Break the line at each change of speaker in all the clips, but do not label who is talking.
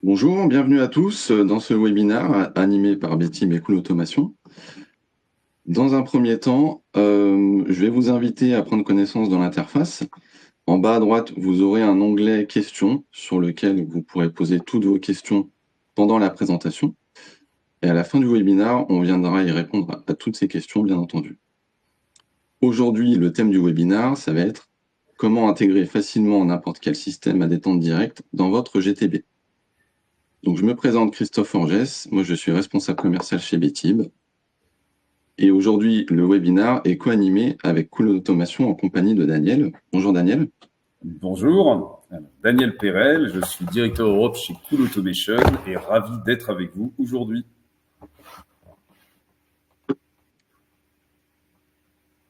Bonjour, bienvenue à tous dans ce webinaire animé par Betty et Cool Automation. Dans un premier temps, je vais vous inviter à prendre connaissance de l'interface. En bas à droite, vous aurez un onglet questions sur lequel vous pourrez poser toutes vos questions pendant la présentation. Et à la fin du webinaire, on viendra y répondre à toutes ces questions, bien entendu. Aujourd'hui, le thème du webinaire, ça va être comment intégrer facilement n'importe quel système à détente directe dans votre GTB. Donc, je me présente Christophe Orgès, moi je suis responsable commercial chez Betib. Et aujourd'hui, le webinaire est co-animé avec Cool Automation en compagnie de Daniel. Bonjour Daniel.
Bonjour, Daniel Perel, je suis directeur Europe chez Cool Automation et ravi d'être avec vous aujourd'hui.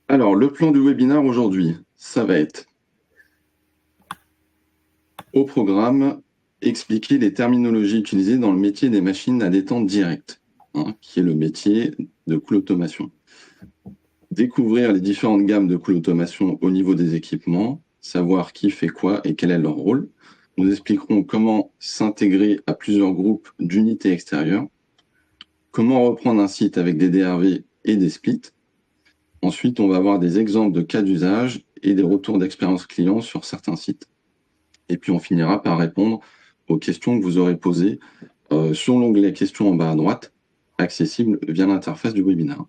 Alors, le plan du webinaire aujourd'hui, ça va être au programme expliquer les terminologies utilisées dans le métier des machines à détente directe, qui est le métier de Cool Automation. Découvrir les différentes gammes de Cool Automation au niveau des équipements, savoir qui fait quoi et quel est leur rôle. Nous expliquerons comment s'intégrer à plusieurs groupes d'unités extérieures, comment reprendre un site avec des DRV et des splits. Ensuite, on va avoir des exemples de cas d'usage et des retours d'expérience client sur certains sites. Et puis, on finira par répondre aux questions que vous aurez posées sur l'onglet questions en bas à droite, accessible via l'interface du webinaire.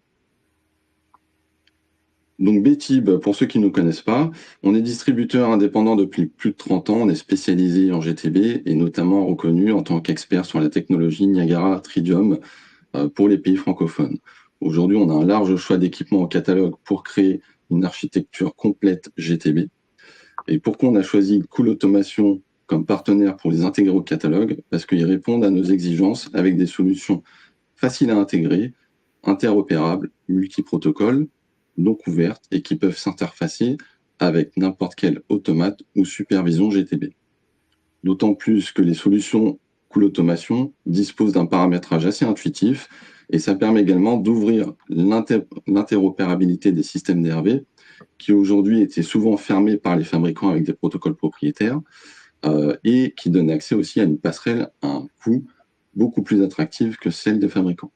Donc Betib, pour ceux qui ne nous connaissent pas, on est distributeur indépendant depuis plus de 30 ans. On est spécialisé en GTB et notamment reconnu en tant qu'expert sur la technologie Niagara Tridium pour les pays francophones. Aujourd'hui, on a un large choix d'équipements au catalogue pour créer une architecture complète GTB. Et pourquoi on a choisi Cool Automation comme partenaire pour les intégrer au catalogue? Parce qu'ils répondent à nos exigences avec des solutions faciles à intégrer, interopérables, multiprotocoles, donc ouvertes et qui peuvent s'interfacer avec n'importe quel automate ou supervision GTB. D'autant plus que les solutions Cool Automation disposent d'un paramétrage assez intuitif et ça permet également d'ouvrir l'interopérabilité des systèmes DRV qui aujourd'hui étaient souvent fermés par les fabricants avec des protocoles propriétaires et qui donnent accès aussi à une passerelle à un coût beaucoup plus attractif que celle des fabricants.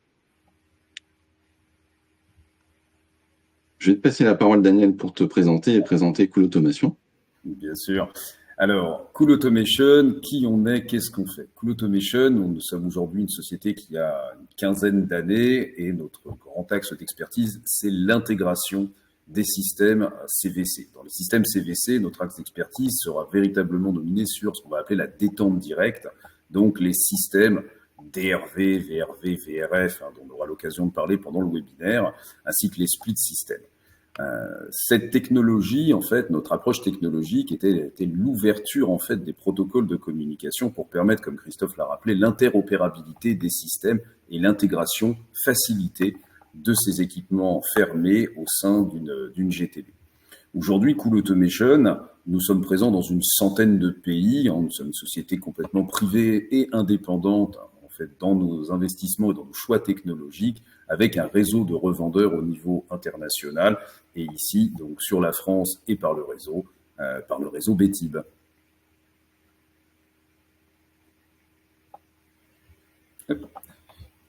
Je vais te passer la parole, Daniel, pour te présenter et présenter Cool Automation.
Bien sûr. Alors, Cool Automation, qui on est, qu'est-ce qu'on fait? Cool Automation, nous sommes aujourd'hui une société qui a une quinzaine d'années et notre grand axe d'expertise, c'est l'intégration des systèmes CVC. Dans les systèmes CVC, notre axe d'expertise sera véritablement dominé sur ce qu'on va appeler la détente directe, donc les systèmes DRV, VRV, VRF, dont on aura l'occasion de parler pendant le webinaire, ainsi que les split systems. Cette technologie, en fait, notre approche technologique était l'ouverture en fait des protocoles de communication pour permettre, comme Christophe l'a rappelé, l'interopérabilité des systèmes et l'intégration facilitée de ces équipements fermés au sein d'une GTB. Aujourd'hui, Cool Automation, nous sommes présents dans une centaine de pays. Nous sommes une société complètement privée et indépendante en fait dans nos investissements et dans nos choix technologiques, avec un réseau de revendeurs au niveau international. Et ici, donc sur la France et par le réseau Betib.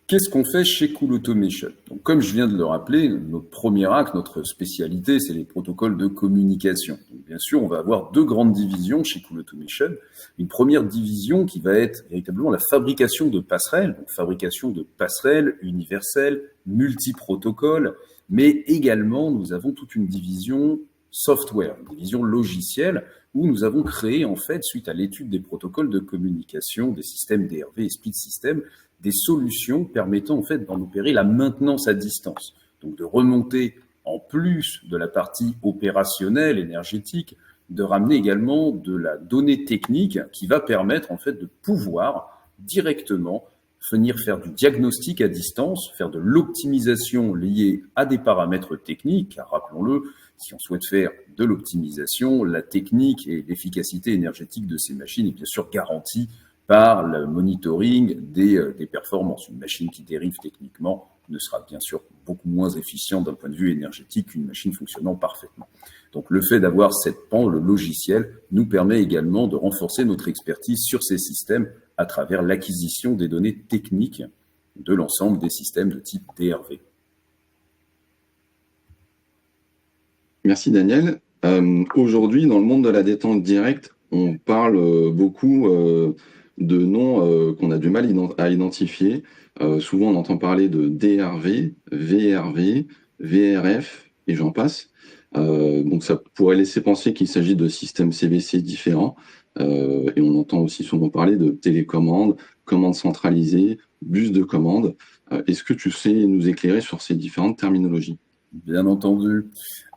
Qu'est-ce qu'on fait chez Cool Automation? Donc, comme je viens de le rappeler, notre premier axe, notre spécialité, c'est les protocoles de communication. Donc, bien sûr, on va avoir deux grandes divisions chez Cool Automation. Une première division qui va être véritablement la fabrication de passerelles, donc fabrication de passerelles universelles, multi-protocoles, mais également, nous avons toute une division software, une division logicielle, où nous avons créé, en fait, suite à l'étude des protocoles de communication, des systèmes DRV et split systems, des solutions permettant en fait d'en opérer la maintenance à distance. Donc de remonter en plus de la partie opérationnelle, énergétique, de ramener également de la donnée technique qui va permettre en fait de pouvoir directement venir faire du diagnostic à distance, faire de l'optimisation liée à des paramètres techniques, car rappelons-le, si on souhaite faire de l'optimisation, la technique et l'efficacité énergétique de ces machines est bien sûr garantie par le monitoring des performances. Une machine qui dérive techniquement ne sera bien sûr beaucoup moins efficiente d'un point de vue énergétique qu'une machine fonctionnant parfaitement. Donc le fait d'avoir cette pan, le logiciel, nous permet également de renforcer notre expertise sur ces systèmes à travers l'acquisition des données techniques de l'ensemble des systèmes de type DRV.
Merci Daniel. Aujourd'hui, dans le monde de la détente directe, on parle beaucoup de noms qu'on a du mal à identifier. Souvent, on entend parler de DRV, VRV, VRF et j'en passe. Donc, ça pourrait laisser penser qu'il s'agit de systèmes CVC différents. Et on entend aussi souvent parler de télécommande, commande centralisée, bus de commande. Est-ce que tu sais nous éclairer sur ces différentes terminologies?
Bien entendu.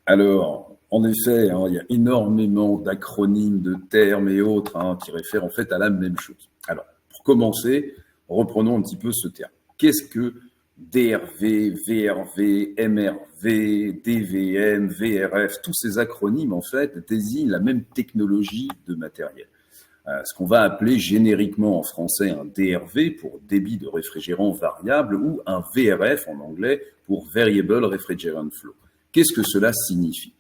Alors, en effet, il y a énormément d'acronymes, de termes et autres qui réfèrent en fait à la même chose. Alors, pour commencer, reprenons un petit peu ce terme. Qu'est-ce que DRV, VRV, MRV, DVM, VRF? Tous ces acronymes, en fait, désignent la même technologie de matériel. Ce qu'on va appeler génériquement en français un DRV pour débit de réfrigérant variable ou un VRF en anglais pour Variable Refrigerant Flow. Qu'est-ce que cela signifie?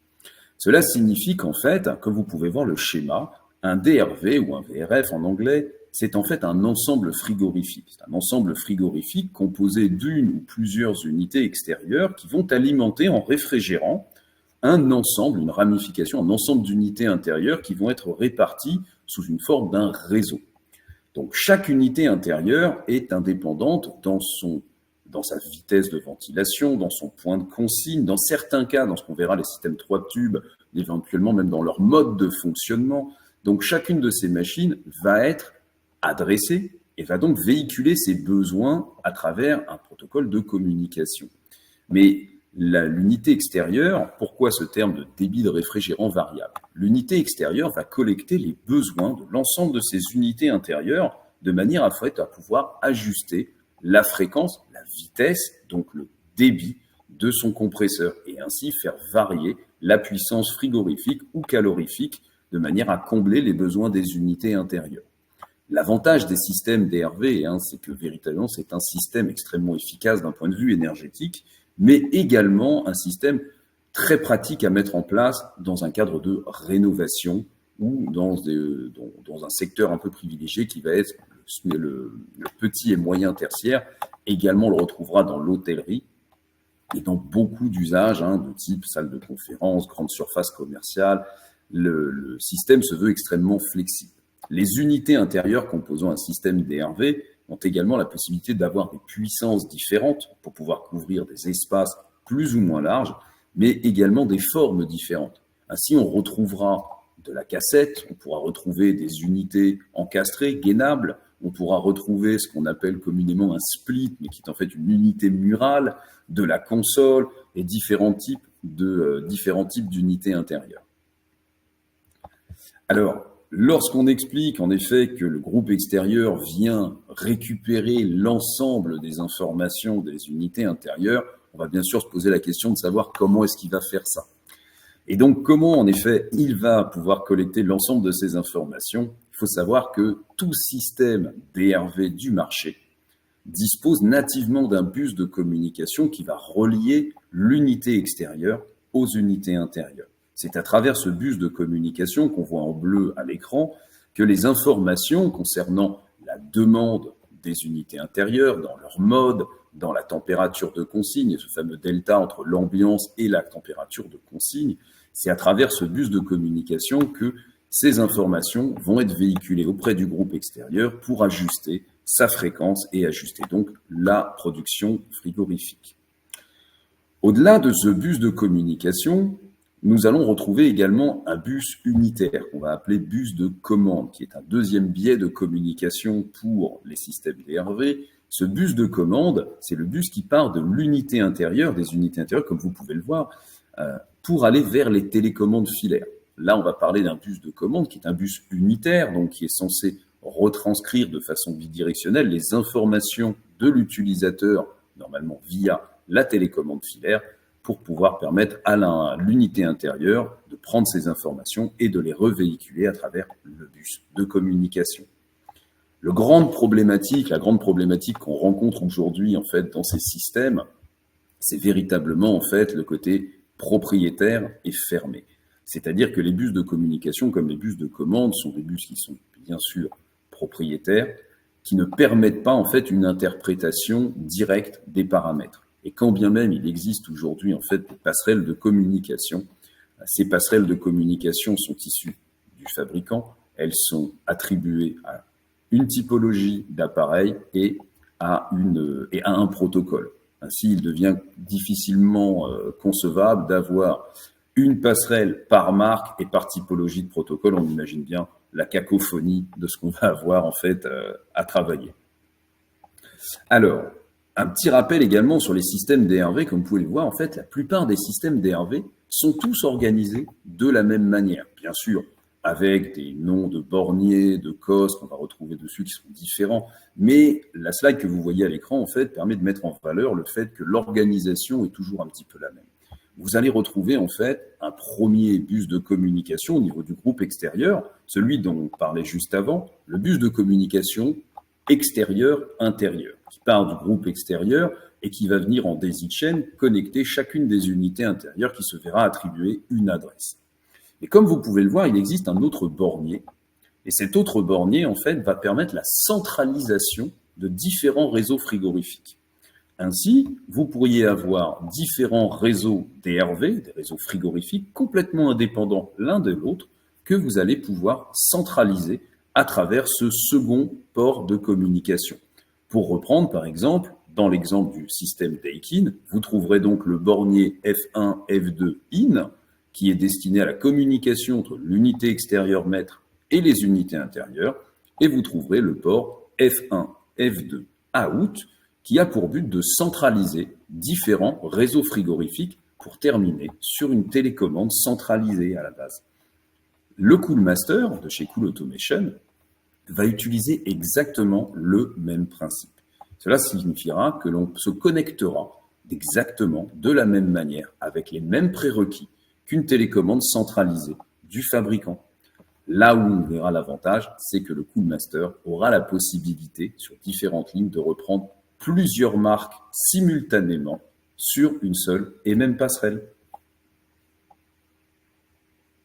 Cela signifie qu'en fait, comme vous pouvez voir le schéma, un DRV ou un VRF en anglais, c'est en fait un ensemble frigorifique. C'est un ensemble frigorifique composé d'une ou plusieurs unités extérieures qui vont alimenter en réfrigérant un ensemble, une ramification, un ensemble d'unités intérieures qui vont être réparties sous une forme d'un réseau. Donc chaque unité intérieure est indépendante dans sa vitesse de ventilation, dans son point de consigne, dans certains cas, dans ce qu'on verra les systèmes 3 tubes, éventuellement même dans leur mode de fonctionnement. Donc chacune de ces machines va être adressée et va donc véhiculer ses besoins à travers un protocole de communication. Mais l'unité extérieure, pourquoi ce terme de débit de réfrigérant variable? L'unité extérieure va collecter les besoins de l'ensemble de ces unités intérieures de manière à pouvoir ajuster la fréquence, la vitesse, donc le débit de son compresseur et ainsi faire varier la puissance frigorifique ou calorifique de manière à combler les besoins des unités intérieures. L'avantage des systèmes DRV, c'est que véritablement c'est un système extrêmement efficace d'un point de vue énergétique, mais également un système très pratique à mettre en place dans un cadre de rénovation ou dans un secteur un peu privilégié qui va être le petit et moyen tertiaire. Également, on le retrouvera dans l'hôtellerie et dans beaucoup d'usages de type salle de conférence, grande surface commerciale. Le système se veut extrêmement flexible. Les unités intérieures composant un système DRV ont également la possibilité d'avoir des puissances différentes pour pouvoir couvrir des espaces plus ou moins larges, mais également des formes différentes. Ainsi, on retrouvera de la cassette, on pourra retrouver des unités encastrées, gainables, on pourra retrouver ce qu'on appelle communément un split, mais qui est en fait une unité murale, de la console et différents types d'unités intérieures. Alors, lorsqu'on explique en effet que le groupe extérieur vient récupérer l'ensemble des informations des unités intérieures, on va bien sûr se poser la question de savoir comment est-ce qu'il va faire ça. Et donc, comment en effet il va pouvoir collecter l'ensemble de ces informations? Il faut savoir que tout système DRV du marché dispose nativement d'un bus de communication qui va relier l'unité extérieure aux unités intérieures. C'est à travers ce bus de communication qu'on voit en bleu à l'écran que les informations concernant la demande des unités intérieures, dans leur mode, dans la température de consigne, ce fameux delta entre l'ambiance et la température de consigne, c'est à travers ce bus de communication que ces informations vont être véhiculées auprès du groupe extérieur pour ajuster sa fréquence et ajuster donc la production frigorifique. Au-delà de ce bus de communication, nous allons retrouver également un bus unitaire qu'on va appeler bus de commande, qui est un deuxième biais de communication pour les systèmes DRV. Ce bus de commande, c'est le bus qui part de l'unité intérieure, des unités intérieures, comme vous pouvez le voir, pour aller vers les télécommandes filaires. Là, on va parler d'un bus de commande qui est un bus unitaire, donc qui est censé retranscrire de façon bidirectionnelle les informations de l'utilisateur, normalement via la télécommande filaire, pour pouvoir permettre à l'unité intérieure de prendre ces informations et de les revéhiculer à travers le bus de communication. La grande problématique qu'on rencontre aujourd'hui en fait dans ces systèmes, c'est véritablement en fait le côté propriétaire et fermé. C'est-à-dire que les bus de communication, comme les bus de commande, sont des bus qui sont bien sûr propriétaires, qui ne permettent pas en fait une interprétation directe des paramètres. Et quand bien même il existe aujourd'hui en fait des passerelles de communication, ces passerelles de communication sont issues du fabricant, elles sont attribuées à une typologie d'appareil et à un protocole. Ainsi, il devient difficilement concevable d'avoir une passerelle par marque et par typologie de protocole. On imagine bien la cacophonie de ce qu'on va avoir en fait à travailler. Alors, un petit rappel également sur les systèmes DRV. Comme vous pouvez le voir, en fait, la plupart des systèmes DRV sont tous organisés de la même manière. Bien sûr, avec des noms de borniers, de COS qu'on va retrouver dessus qui sont différents. Mais la slide que vous voyez à l'écran, en fait, permet de mettre en valeur le fait que l'organisation est toujours un petit peu la même. Vous allez retrouver, en fait, un premier bus de communication au niveau du groupe extérieur, celui dont on parlait juste avant, le bus de communication extérieur-intérieur, qui part du groupe extérieur et qui va venir en daisy chain connecter chacune des unités intérieures qui se verra attribuer une adresse. Et comme vous pouvez le voir, il existe un autre bornier. Et cet autre bornier, en fait, va permettre la centralisation de différents réseaux frigorifiques. Ainsi, vous pourriez avoir différents réseaux DRV, des réseaux frigorifiques, complètement indépendants l'un de l'autre, que vous allez pouvoir centraliser à travers ce second port de communication. Pour reprendre, par exemple, dans l'exemple du système Daikin, vous trouverez donc le bornier F1, F2 IN, qui est destiné à la communication entre l'unité extérieure maître et les unités intérieures, et vous trouverez le port F1, F2 out, qui a pour but de centraliser différents réseaux frigorifiques pour terminer sur une télécommande centralisée à la base. Le Coolmaster de chez Cool Automation va utiliser exactement le même principe. Cela signifiera que l'on se connectera exactement de la même manière, avec les mêmes prérequis qu'une télécommande centralisée du fabricant. Là où on verra l'avantage, c'est que le Coolmaster aura la possibilité, sur différentes lignes, de reprendre plusieurs marques simultanément sur une seule et même passerelle.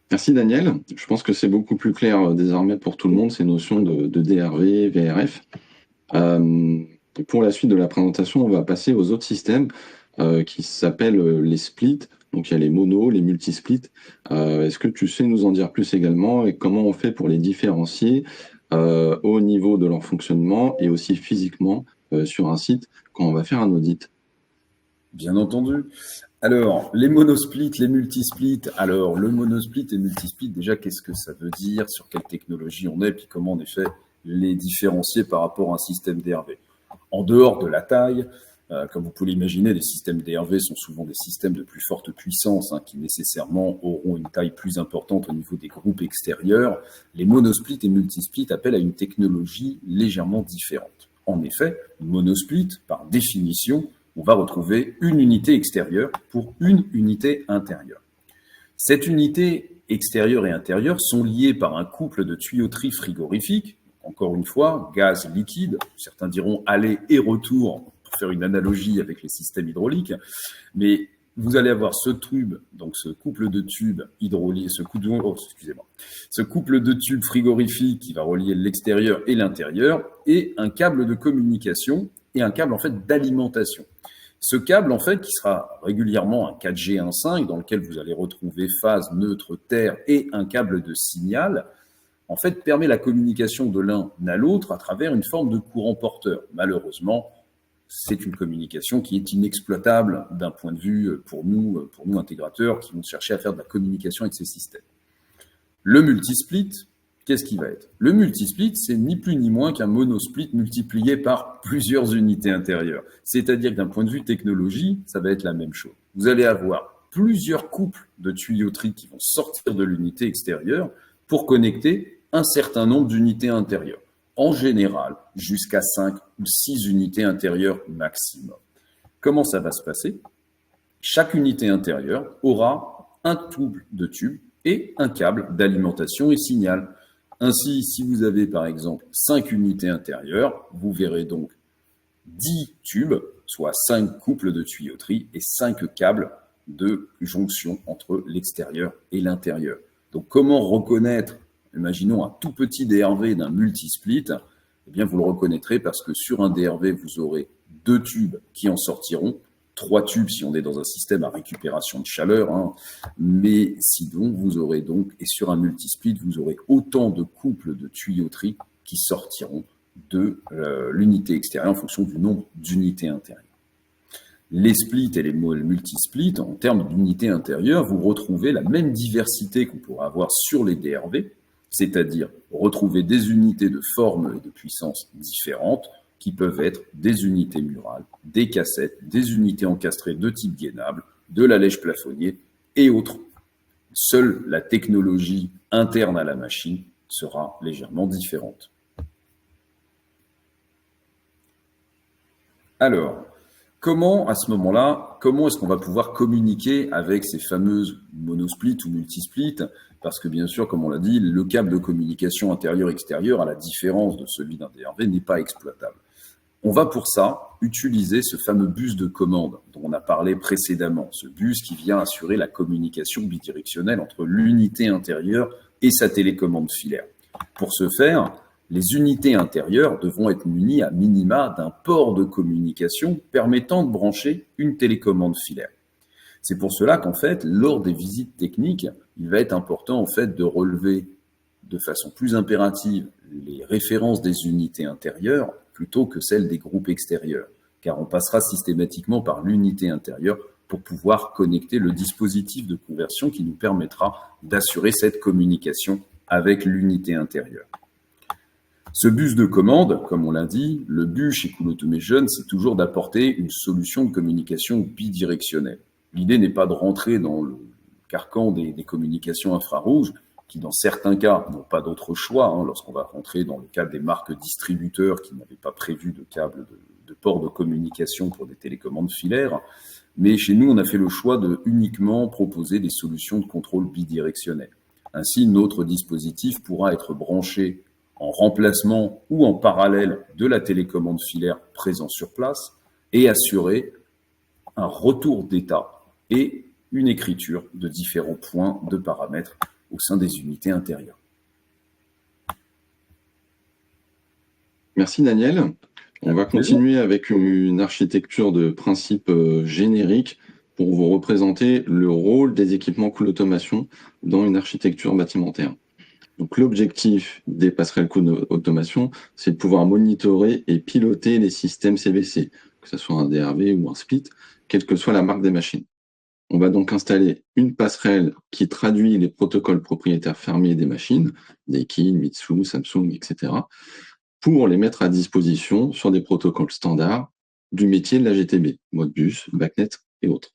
Merci Daniel. Je pense que c'est beaucoup plus clair désormais pour tout le monde, ces notions de DRV, VRF. Pour la suite de la présentation, on va passer aux autres systèmes qui s'appellent les splits. Donc il y a les monos, les multisplits. Est-ce que tu sais nous en dire plus également et comment on fait pour les différencier au niveau de leur fonctionnement et aussi physiquement sur un site quand on va faire un audit?
Bien entendu. Alors, les monosplits, les multisplits. Alors, le monosplit et multisplit, déjà, qu'est-ce que ça veut dire? Sur quelle technologie on est? Puis comment, en effet, les différencier par rapport à un système DRV? En dehors de la taille, comme vous pouvez l'imaginer, les systèmes DRV sont souvent des systèmes de plus forte puissance qui nécessairement auront une taille plus importante au niveau des groupes extérieurs. Les monosplits et multisplits appellent à une technologie légèrement différente. En effet, monosplit, par définition, on va retrouver une unité extérieure pour une unité intérieure. Cette unité extérieure et intérieure sont liées par un couple de tuyauterie frigorifique, encore une fois, gaz liquide, certains diront aller et retour, pour faire une analogie avec les systèmes hydrauliques, mais vous allez avoir ce tube, donc ce couple de tubes hydrauliques, ce couple de tubes frigorifiques qui va relier l'extérieur et l'intérieur, et un câble de communication et un câble en fait d'alimentation. Ce câble en fait qui sera régulièrement un 4G 1.5 dans lequel vous allez retrouver phase, neutre, terre et un câble de signal, en fait permet la communication de l'un à l'autre à travers une forme de courant porteur. Malheureusement, c'est une communication qui est inexploitable d'un point de vue pour nous intégrateurs qui vont chercher à faire de la communication avec ces systèmes. Le multisplit, qu'est-ce qui va être? Le multisplit, c'est ni plus ni moins qu'un monosplit multiplié par plusieurs unités intérieures. C'est-à-dire que d'un point de vue technologie, ça va être la même chose. Vous allez avoir plusieurs couples de tuyauterie qui vont sortir de l'unité extérieure pour connecter un certain nombre d'unités intérieures. En général, jusqu'à 5 ou 6 unités intérieures maximum. Comment ça va se passer? Chaque unité intérieure aura un double de tubes et un câble d'alimentation et signal. Ainsi, si vous avez par exemple 5 unités intérieures, vous verrez donc 10 tubes, soit 5 couples de tuyauterie et 5 câbles de jonction entre l'extérieur et l'intérieur. Donc comment reconnaître, imaginons un tout petit DRV d'un multisplit, Eh bien, vous le reconnaîtrez parce que sur un DRV, vous aurez 2 tubes qui en sortiront, 3 tubes si on est dans un système à récupération de chaleur, hein. Mais sinon, vous aurez donc, et sur un multisplit, vous aurez autant de couples de tuyauterie qui sortiront de l'unité extérieure en fonction du nombre d'unités intérieures. Les splits et les multisplits, en termes d'unités intérieures, vous retrouvez la même diversité qu'on pourra avoir sur les DRV, c'est-à-dire retrouver des unités de forme et de puissance différentes, qui peuvent être des unités murales, des cassettes, des unités encastrées de type gainable, de l'allège plafonnier et autres. Seule la technologie interne à la machine sera légèrement différente. Alors, comment, à ce moment-là, comment est-ce qu'on va pouvoir communiquer avec ces fameuses monosplits ou multisplits? Parce que bien sûr, comme on l'a dit, le câble de communication intérieur-extérieur, à la différence de celui d'un DRV, n'est pas exploitable. On va pour ça utiliser ce fameux bus de commande dont on a parlé précédemment, ce bus qui vient assurer la communication bidirectionnelle entre l'unité intérieure et sa télécommande filaire. Pour ce faire, les unités intérieures devront être munies à minima d'un port de communication permettant de brancher une télécommande filaire. C'est pour cela qu'en fait, lors des visites techniques, il va être important en fait de relever de façon plus impérative les références des unités intérieures plutôt que celles des groupes extérieurs, car on passera systématiquement par l'unité intérieure pour pouvoir connecter le dispositif de conversion qui nous permettra d'assurer cette communication avec l'unité intérieure. Ce bus de commande, comme on l'a dit, le but chez Cool Automation, c'est toujours d'apporter une solution de communication bidirectionnelle. L'idée n'est pas de rentrer dans le carcan des communications infrarouges, qui dans certains cas n'ont pas d'autre choix, hein, lorsqu'on va rentrer dans le cadre des marques distributeurs qui n'avaient pas prévu de câbles de port de communication pour des télécommandes filaires. Mais chez nous, on a fait le choix de uniquement proposer des solutions de contrôle bidirectionnel. Ainsi, notre dispositif pourra être branché en remplacement ou en parallèle de la télécommande filaire présente sur place et assurer un retour d'état et une écriture de différents points de paramètres au sein des unités intérieures.
Merci Daniel. On va continuer avec une architecture de principe générique pour vous représenter le rôle des équipements Cool Automation dans une architecture bâtimentaire. Donc l'objectif des passerelles Cool Automation, c'est de pouvoir monitorer et piloter les systèmes CVC, que ce soit un DRV ou un split, quelle que soit la marque des machines. On va donc installer une passerelle qui traduit les protocoles propriétaires fermés des machines, Daikin, Mitsu, Samsung, etc., pour les mettre à disposition sur des protocoles standards du métier de la GTB, Modbus, BACnet et autres.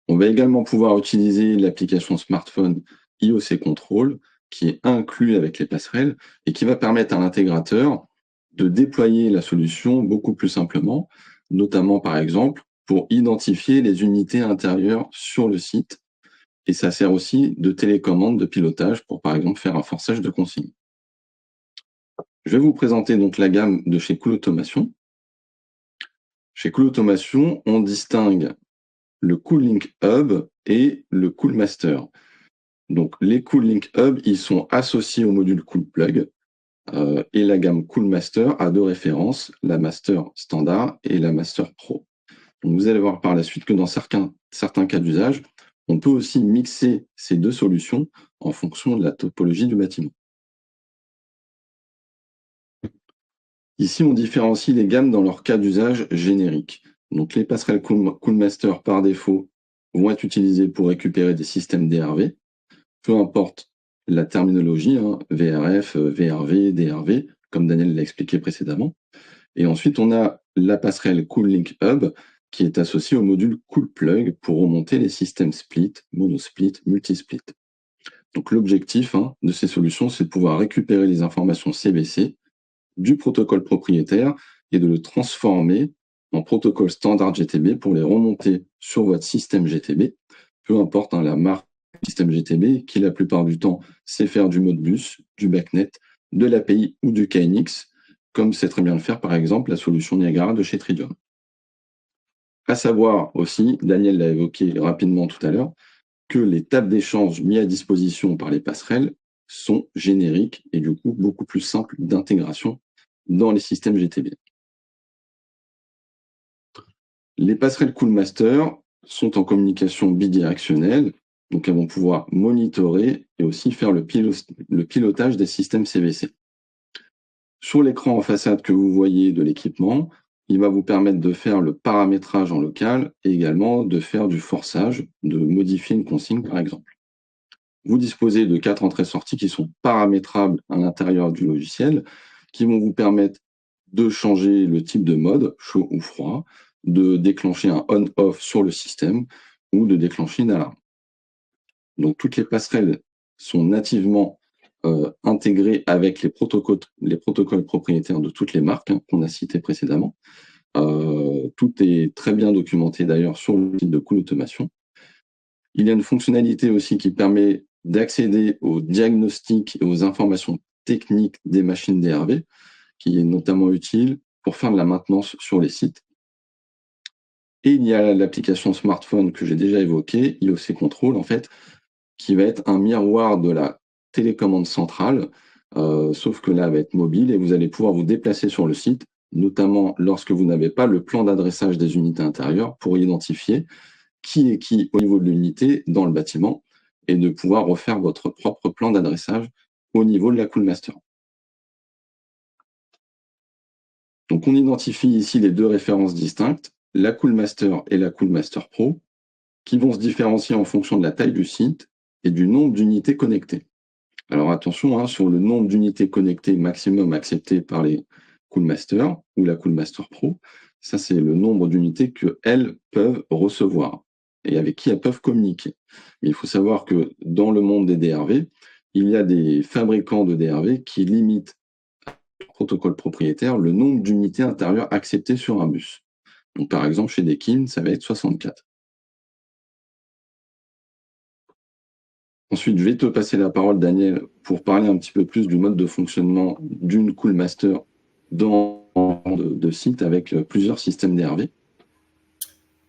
On va également pouvoir utiliser l'application smartphone IOC Control, qui est inclus avec les passerelles et qui va permettre à l'intégrateur de déployer la solution beaucoup plus simplement, notamment par exemple pour identifier les unités intérieures sur le site. Et ça sert aussi de télécommande de pilotage pour par exemple faire un forçage de consignes. Je vais vous présenter donc la gamme de chez Cool Automation. Chez Cool Automation, on distingue le Cool Link Hub et le Cool Master. Donc, les Cool Link Hub, ils sont associés au module Cool Plug et la gamme Cool Master a 2 références, la Master Standard et la Master Pro. Donc, vous allez voir par la suite que dans certains cas d'usage, on peut aussi mixer ces 2 solutions en fonction de la topologie du bâtiment. Ici, on différencie les gammes dans leur cas d'usage générique. Donc, les passerelles Cool Master par défaut vont être utilisées pour récupérer des systèmes DRV, peu importe la terminologie, hein, VRF, VRV, DRV, comme Daniel l'a expliqué précédemment. Et ensuite, on a la passerelle Cool Link Hub qui est associée au module Cool Plug pour remonter les systèmes split, monosplit, multisplit. Donc, l'objectif de ces solutions, c'est de pouvoir récupérer les informations CVC du protocole propriétaire et de le transformer en protocole standard GTB pour les remonter sur votre système GTB, peu importe la marque du système GTB, qui la plupart du temps sait faire du Modbus, du BACnet, de l'API ou du KNX, comme sait très bien le faire par exemple la solution Niagara de chez Tridium. À savoir aussi, Daniel l'a évoqué rapidement tout à l'heure, que les tables d'échange mises à disposition par les passerelles sont génériques et du coup beaucoup plus simples d'intégration dans les systèmes GTB. Les passerelles Coolmaster sont en communication bidirectionnelle, donc elles vont pouvoir monitorer et aussi faire le pilotage des systèmes CVC. Sur l'écran en façade que vous voyez de l'équipement, il va vous permettre de faire le paramétrage en local et également de faire du forçage, de modifier une consigne par exemple. Vous disposez de 4 entrées-sorties qui sont paramétrables à l'intérieur du logiciel, qui vont vous permettre de changer le type de mode, chaud ou froid, de déclencher un on-off sur le système ou de déclencher une alarme. Donc toutes les passerelles sont nativement intégrées avec les protocoles propriétaires de toutes les marques qu'on a citées précédemment. Tout est très bien documenté d'ailleurs sur le site de Cool Automation. Il y a une fonctionnalité aussi qui permet d'accéder aux diagnostics et aux informations techniques des machines DRV, qui est notamment utile pour faire de la maintenance sur les sites. Et il y a l'application smartphone que j'ai déjà évoquée, IOC Control, en fait, qui va être un miroir de la télécommande centrale, sauf que là, elle va être mobile et vous allez pouvoir vous déplacer sur le site, notamment lorsque vous n'avez pas le plan d'adressage des unités intérieures pour identifier qui est qui au niveau de l'unité dans le bâtiment et de pouvoir refaire votre propre plan d'adressage au niveau de la Coolmaster. Donc on identifie ici les deux références distinctes, la Coolmaster et la Coolmaster Pro, qui vont se différencier en fonction de la taille du site et du nombre d'unités connectées. Alors attention, sur le nombre d'unités connectées maximum accepté par les Coolmaster ou la Coolmaster Pro, ça c'est le nombre d'unités qu'elles peuvent recevoir et avec qui elles peuvent communiquer. Mais il faut savoir que dans le monde des DRV, il y a des fabricants de DRV qui limitent au protocole propriétaire le nombre d'unités intérieures acceptées sur un bus. Donc par exemple, chez Deakin, ça va être 64. Ensuite, je vais te passer la parole, Daniel, pour parler un petit peu plus du mode de fonctionnement d'une Coolmaster dans de site avec plusieurs systèmes DRV.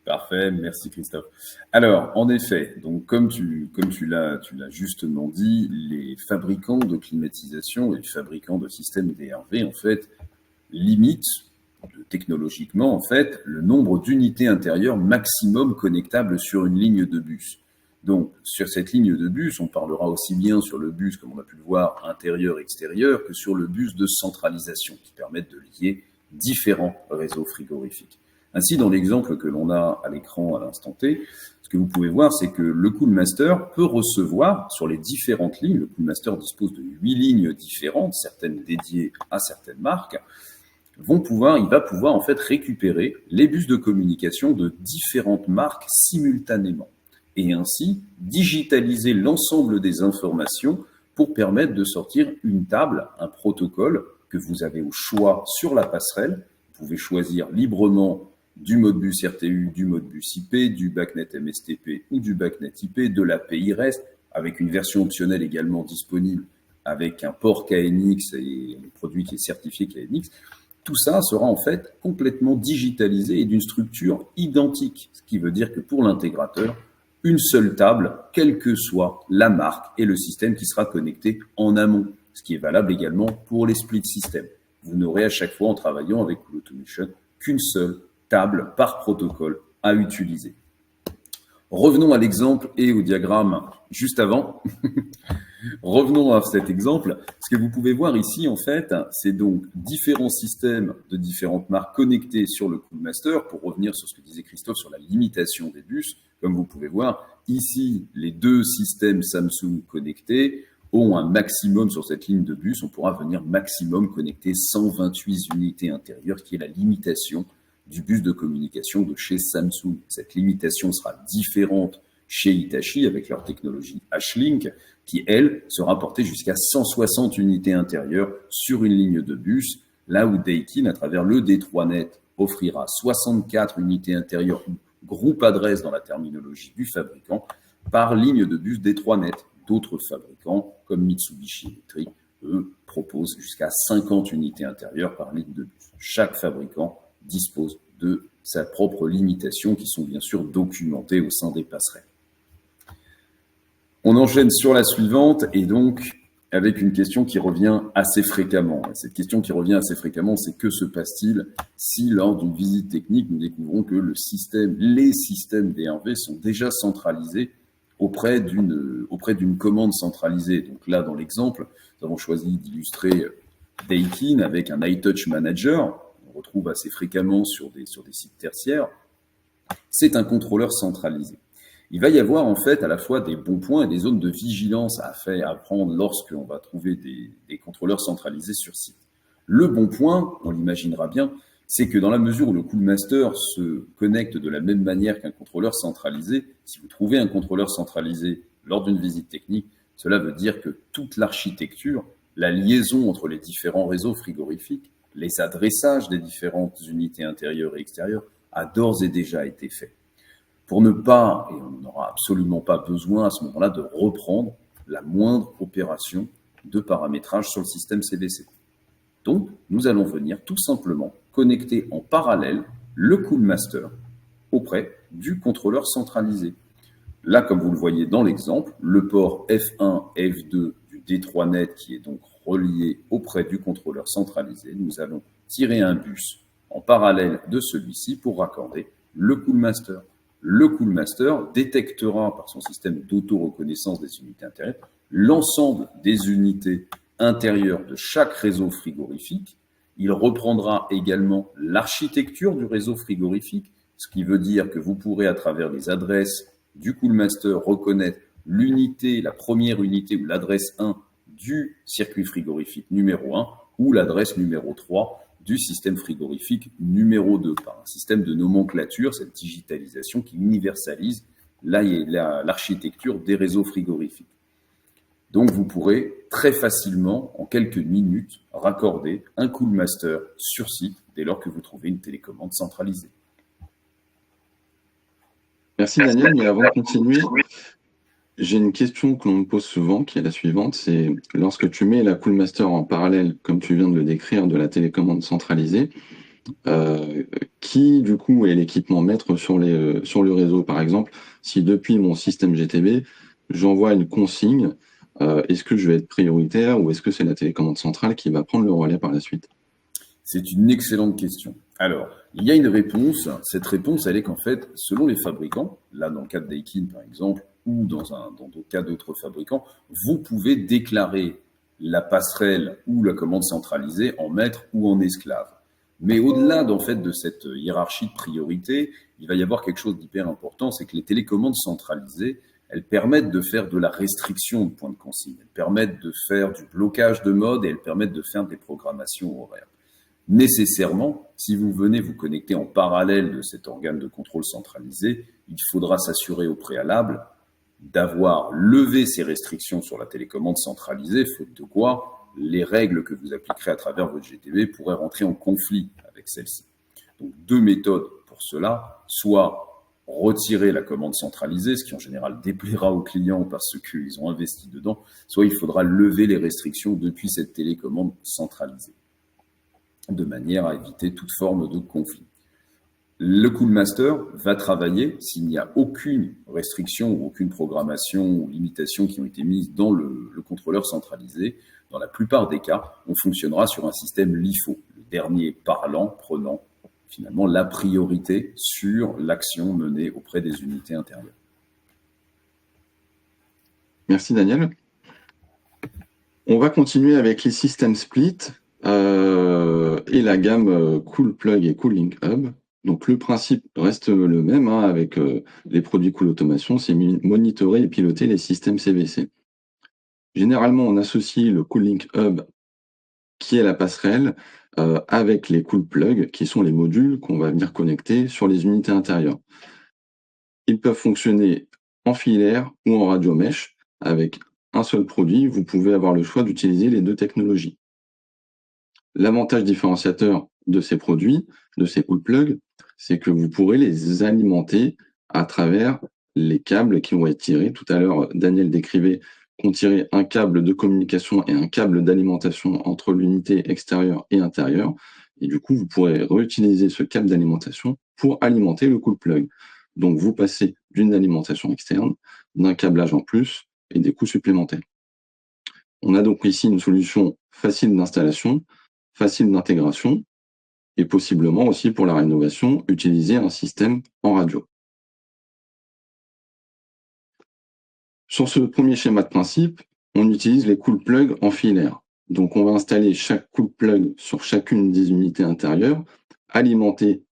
Parfait, merci Christophe. Alors, en effet, donc comme tu l'as justement dit, les fabricants de climatisation et les fabricants de systèmes DRV, en fait, limitent technologiquement, en fait, le nombre d'unités intérieures maximum connectables sur une ligne de bus. Donc, sur cette ligne de bus, on parlera aussi bien sur le bus, comme on a pu le voir, intérieur-extérieur, que sur le bus de centralisation, qui permettent de lier différents réseaux frigorifiques. Ainsi, dans l'exemple que l'on a à l'écran à l'instant T, ce que vous pouvez voir, c'est que le Coolmaster peut recevoir sur les différentes lignes, le Coolmaster dispose de 8 lignes différentes, certaines dédiées à certaines marques, il va pouvoir en fait récupérer les bus de communication de différentes marques simultanément et ainsi digitaliser l'ensemble des informations pour permettre de sortir une table, un protocole que vous avez au choix sur la passerelle. Vous pouvez choisir librement du Modbus RTU, du Modbus IP, du BACnet MSTP ou du BACnet IP, de l'API REST, avec une version optionnelle également disponible avec un port KNX et un produit qui est certifié KNX. Tout ça sera en fait complètement digitalisé et d'une structure identique, ce qui veut dire que pour l'intégrateur, une seule table, quelle que soit la marque et le système qui sera connecté en amont, ce qui est valable également pour les split systems. Vous n'aurez à chaque fois en travaillant avec Cool Automation qu'une seule table par protocole à utiliser. Revenons à l'exemple et au diagramme juste avant. Revenons à cet exemple. Ce que vous pouvez voir ici, en fait, c'est donc différents systèmes de différentes marques connectés sur le Coolmaster. Pour revenir sur ce que disait Christophe sur la limitation des bus, comme vous pouvez voir, ici, les deux systèmes Samsung connectés ont un maximum sur cette ligne de bus. On pourra venir maximum connecter 128 unités intérieures, qui est la limitation du bus de communication de chez Samsung. Cette limitation sera différente chez Hitachi avec leur technologie H-Link, qui, elle, sera portée jusqu'à 160 unités intérieures sur une ligne de bus, là où Daikin, à travers le D3net, offrira 64 unités intérieures, groupe adresse dans la terminologie du fabricant, par ligne de bus D3net. D'autres fabricants, comme Mitsubishi Electric, eux, proposent jusqu'à 50 unités intérieures par ligne de bus. Chaque fabricant dispose de sa propre limitation, qui sont bien sûr documentées au sein des passerelles. On enchaîne sur la suivante, et donc avec une question qui revient assez fréquemment. Cette question qui revient assez fréquemment, c'est que se passe-t-il si, lors d'une visite technique, nous découvrons que les systèmes DRV sont déjà centralisés auprès d'une commande centralisée. Donc là, dans l'exemple, nous avons choisi d'illustrer Daikin avec un iTouch Manager. On retrouve assez fréquemment sur des sites tertiaires. C'est un contrôleur centralisé. Il va y avoir en fait à la fois des bons points et des zones de vigilance à prendre lorsqu'on va trouver des contrôleurs centralisés sur site. Le bon point, on l'imaginera bien, c'est que dans la mesure où le Coolmaster se connecte de la même manière qu'un contrôleur centralisé, si vous trouvez un contrôleur centralisé lors d'une visite technique, cela veut dire que toute l'architecture, la liaison entre les différents réseaux frigorifiques, les adressages des différentes unités intérieures et extérieures a d'ores et déjà été fait. Pour ne pas, et on n'aura absolument pas besoin à ce moment-là de reprendre la moindre opération de paramétrage sur le système CDC. Donc, nous allons venir tout simplement connecter en parallèle le Coolmaster auprès du contrôleur centralisé. Là, comme vous le voyez dans l'exemple, le port F1, F2 du D3Net qui est donc relié auprès du contrôleur centralisé, nous allons tirer un bus en parallèle de celui-ci pour raccorder le Coolmaster. Le Coolmaster détectera par son système d'auto-reconnaissance des unités intérieures l'ensemble des unités intérieures de chaque réseau frigorifique. Il reprendra également l'architecture du réseau frigorifique, ce qui veut dire que vous pourrez, à travers les adresses du Coolmaster, reconnaître l'unité, la première unité ou l'adresse 1 du circuit frigorifique numéro 1 ou l'adresse numéro 3 du système frigorifique numéro 2, par un système de nomenclature, cette digitalisation qui universalise l'architecture des réseaux frigorifiques. Donc vous pourrez très facilement, en quelques minutes, raccorder un Coolmaster sur site dès lors que vous trouvez une télécommande centralisée.
Merci Daniel, mais avant de continuer, j'ai une question que l'on me pose souvent, qui est la suivante, c'est lorsque tu mets la Coolmaster en parallèle, comme tu viens de le décrire, de la télécommande centralisée, qui du coup est l'équipement maître sur le réseau? Par exemple, si depuis mon système GTB, j'envoie une consigne, est-ce que je vais être prioritaire ou est-ce que c'est la télécommande centrale qui va prendre le relais par la suite?
C'est une excellente question. Alors, il y a une réponse. Cette réponse, elle est qu'en fait, selon les fabricants, là dans le cas de Daikin par exemple, ou dans le cas d'autres fabricants, vous pouvez déclarer la passerelle ou la commande centralisée en maître ou en esclave. Mais au-delà de cette hiérarchie de priorité, il va y avoir quelque chose d'hyper important, c'est que les télécommandes centralisées, elles permettent de faire de la restriction de points de consigne, elles permettent de faire du blocage de mode et elles permettent de faire des programmations horaires. Nécessairement, si vous venez vous connecter en parallèle de cet organe de contrôle centralisé, il faudra s'assurer au préalable d'avoir levé ces restrictions sur la télécommande centralisée, faute de quoi les règles que vous appliquerez à travers votre GTB pourraient rentrer en conflit avec celle-ci. Donc deux méthodes pour cela, soit retirer la commande centralisée, ce qui en général déplaira aux clients parce qu'ils ont investi dedans, soit il faudra lever les restrictions depuis cette télécommande centralisée, de manière à éviter toute forme de conflit. Le Coolmaster va travailler, s'il n'y a aucune restriction ou aucune programmation ou limitation qui ont été mises dans le contrôleur centralisé, dans la plupart des cas, on fonctionnera sur un système LIFO, le dernier parlant prenant finalement la priorité sur l'action menée auprès des unités intérieures.
Merci Daniel. On va continuer avec les systèmes split et la gamme CoolPlug et CoolLink Hub. Donc le principe reste le même avec les produits Cool Automation, c'est monitorer et piloter les systèmes CVC. Généralement, on associe le CoolLink Hub, qui est la passerelle, avec les CoolPlug, qui sont les modules qu'on va venir connecter sur les unités intérieures. Ils peuvent fonctionner en filaire ou en radio mesh. Avec un seul produit, vous pouvez avoir le choix d'utiliser les deux technologies. L'avantage différenciateur de ces produits, de ces CoolPlug, c'est que vous pourrez les alimenter à travers les câbles qui vont être tirés. Tout à l'heure, Daniel décrivait qu'on tirait un câble de communication et un câble d'alimentation entre l'unité extérieure et intérieure. Et du coup, vous pourrez réutiliser ce câble d'alimentation pour alimenter le CoolPlug. Donc, vous passez d'une alimentation externe, d'un câblage en plus et des coûts supplémentaires. On a donc ici une solution facile d'installation, facile d'intégration, et possiblement aussi pour la rénovation, utiliser un système en radio. Sur ce premier schéma de principe, on utilise les cool plugs en filaire. Donc on va installer chaque cool plug sur chacune des unités intérieures, alimentées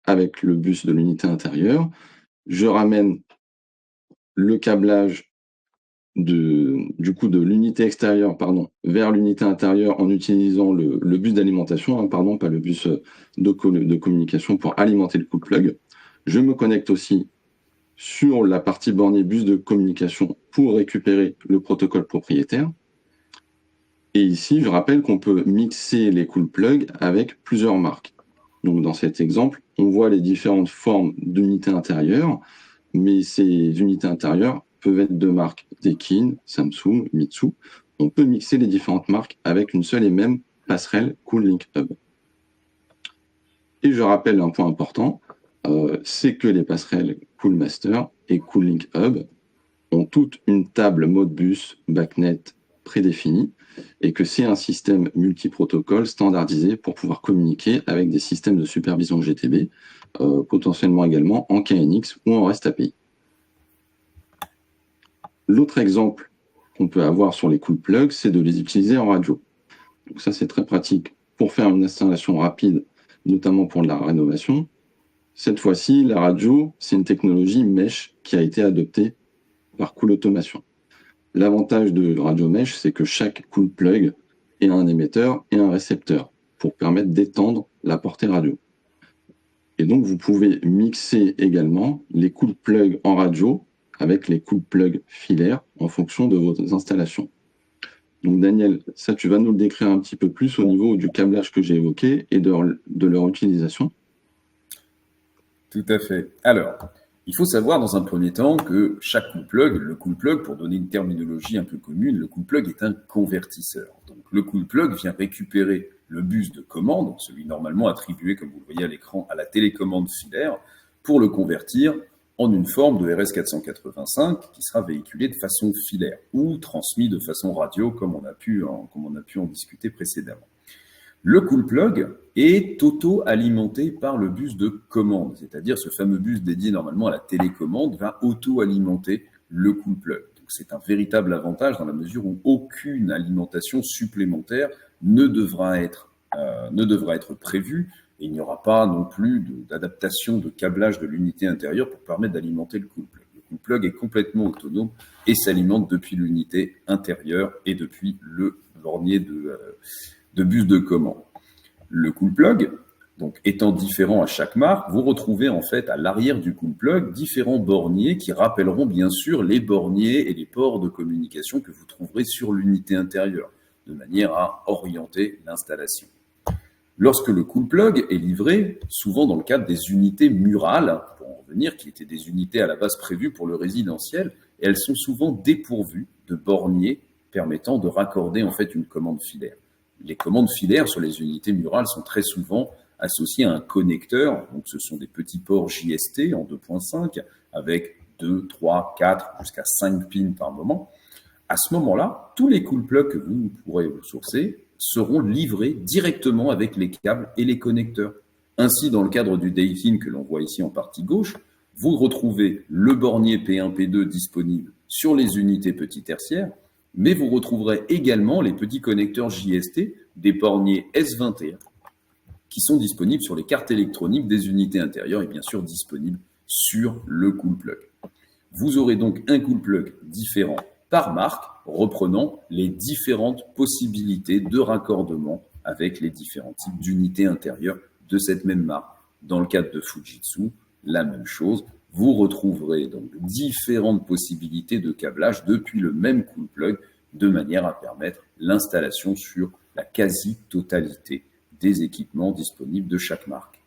avec le bus de l'unité intérieure. Je ramène le câblage de l'unité extérieure vers l'unité intérieure en utilisant le bus d'alimentation, pas le bus de communication pour alimenter le cool plug. Je me connecte aussi sur la partie bornée bus de communication pour récupérer le protocole propriétaire. Et ici, je rappelle qu'on peut mixer les cool plugs avec plusieurs marques. Donc dans cet exemple, on voit les différentes formes d'unités intérieures, mais ces unités intérieures peuvent être de marques Deakin, Samsung, Mitsu. On peut mixer les différentes marques avec une seule et même passerelle CoolLink Hub. Et je rappelle un point important, c'est que les passerelles CoolMaster et CoolLink Hub ont toutes une table Modbus BACnet prédéfinie et que c'est un système multiprotocole standardisé pour pouvoir communiquer avec des systèmes de supervision GTB, potentiellement également en KNX ou en REST API. L'autre exemple qu'on peut avoir sur les cool plugs, c'est de les utiliser en radio. Donc ça, c'est très pratique pour faire une installation rapide, notamment pour de la rénovation. Cette fois-ci, la radio, c'est une technologie mesh qui a été adoptée par Cool Automation. L'avantage de Radio Mesh, c'est que chaque cool plug est un émetteur et un récepteur pour permettre d'étendre la portée radio. Et donc, vous pouvez mixer également les cool plugs en radio avec les cool plugs filaires en fonction de vos installations. Donc, Daniel, ça, tu vas nous le décrire un petit peu plus au niveau du câblage que j'ai évoqué et de leur utilisation.
Tout à fait. Alors, il faut savoir dans un premier temps que chaque cool plug, le cool plug, pour donner une terminologie un peu commune, le cool plug est un convertisseur. Donc le cool plug vient récupérer le bus de commande, celui normalement attribué, comme vous le voyez à l'écran, à la télécommande filaire, pour le convertir en une forme de RS485 qui sera véhiculée de façon filaire ou transmis de façon radio, comme on a pu en discuter précédemment. Le cool plug est auto-alimenté par le bus de commande, c'est-à-dire ce fameux bus dédié normalement à la télécommande va auto-alimenter le cool plug. Donc c'est un véritable avantage dans la mesure où aucune alimentation supplémentaire ne devra être prévue et il n'y aura pas non plus d'adaptation de câblage de l'unité intérieure pour permettre d'alimenter le cool plug. Le cool plug est complètement autonome et s'alimente depuis l'unité intérieure et depuis le bornier de bus de commande. Le cool plug, donc étant différent à chaque marque, vous retrouvez en fait à l'arrière du cool plug différents borniers qui rappelleront bien sûr les borniers et les ports de communication que vous trouverez sur l'unité intérieure, de manière à orienter l'installation. Lorsque le cool plug est livré, souvent dans le cadre des unités murales, pour en venir, qui étaient des unités à la base prévues pour le résidentiel, et elles sont souvent dépourvues de borniers permettant de raccorder en fait une commande filaire. Les commandes filaires sur les unités murales sont très souvent associées à un connecteur. Donc, ce sont des petits ports JST en 2.5 avec 2, 3, 4, jusqu'à 5 pins par moment. À ce moment-là, tous les cool plugs que vous pourrez sourcer seront livrés directement avec les câbles et les connecteurs. Ainsi, dans le cadre du Deakin que l'on voit ici en partie gauche, vous retrouvez le bornier P1, P2 disponible sur les unités petits tertiaires, mais vous retrouverez également les petits connecteurs JST des borniers S21 qui sont disponibles sur les cartes électroniques des unités intérieures et bien sûr disponibles sur le cool plug. Vous aurez donc un cool plug différent par marque, reprenant les différentes possibilités de raccordement avec les différents types d'unités intérieures de cette même marque. Dans le cadre de Fujitsu, la même chose. Vous retrouverez donc différentes possibilités de câblage depuis le même cool plug de manière à permettre l'installation sur la quasi-totalité des équipements disponibles de chaque marque.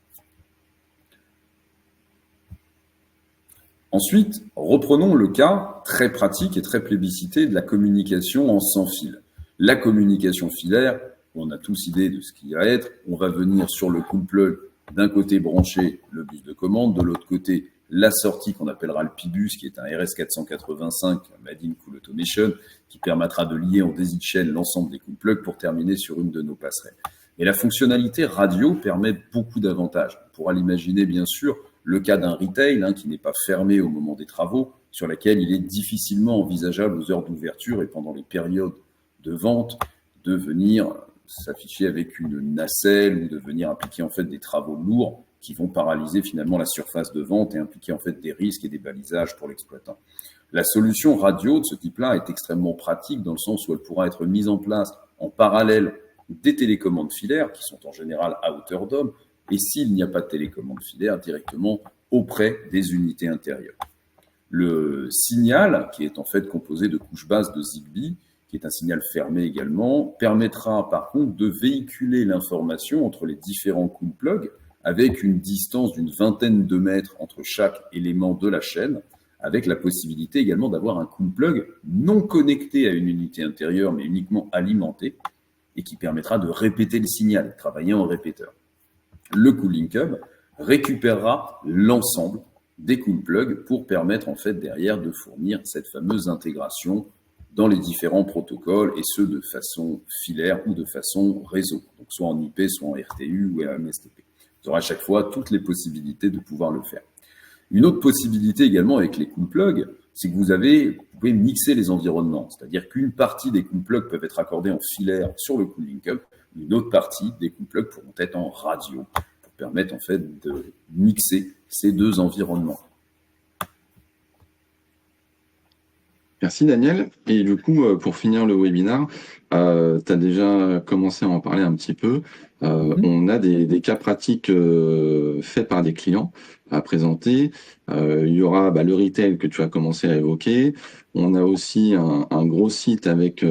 Ensuite, reprenons le cas très pratique et très plébiscité de la communication en sans fil. La communication filaire, on a tous idée de ce qu'il va être. On va venir sur le cool plug, d'un côté brancher le bus de commande, de l'autre côté la sortie qu'on appellera le PIBUS, qui est un RS485 Made in Cool Automation, qui permettra de lier en daisy chain l'ensemble des cool plugs pour terminer sur une de nos passerelles. Et la fonctionnalité radio permet beaucoup d'avantages. On pourra l'imaginer, bien sûr, le cas d'un retail qui n'est pas fermé au moment des travaux, sur laquelle il est difficilement envisageable aux heures d'ouverture et pendant les périodes de vente de venir s'afficher avec une nacelle ou de venir impliquer en fait des travaux lourds qui vont paralyser finalement la surface de vente et impliquer en fait des risques et des balisages pour l'exploitant. La solution radio de ce type-là est extrêmement pratique dans le sens où elle pourra être mise en place en parallèle des télécommandes filaires qui sont en général à hauteur d'homme et s'il n'y a pas de télécommande filaire directement auprès des unités intérieures. Le signal, qui est en fait composé de couches basses de Zigbee, qui est un signal fermé également, permettra par contre de véhiculer l'information entre les différents cool plugs avec une distance d'une vingtaine de mètres entre chaque élément de la chaîne, avec la possibilité également d'avoir un cool plug non connecté à une unité intérieure mais uniquement alimenté et qui permettra de répéter le signal, travailler en répéteur. Le Cooling Hub récupérera l'ensemble des cool plugs pour permettre en fait derrière de fournir cette fameuse intégration dans les différents protocoles et ce de façon filaire ou de façon réseau, donc soit en IP, soit en RTU ou en MSTP. Vous aurez à chaque fois toutes les possibilités de pouvoir le faire. Une autre possibilité également avec les cool plugs, c'est que vous pouvez mixer les environnements, c'est-à-dire qu'une partie des cool plugs peuvent être accordés en filaire sur le Cooling Hub, une autre partie des cool plugs pourront être en radio pour permettre en fait de mixer ces deux environnements.
Merci Daniel. Et du coup, pour finir le webinaire, tu as déjà commencé à en parler un petit peu. On a des cas pratiques faits par des clients à présenter. Il y aura le retail que tu as commencé à évoquer. On a aussi un gros site avec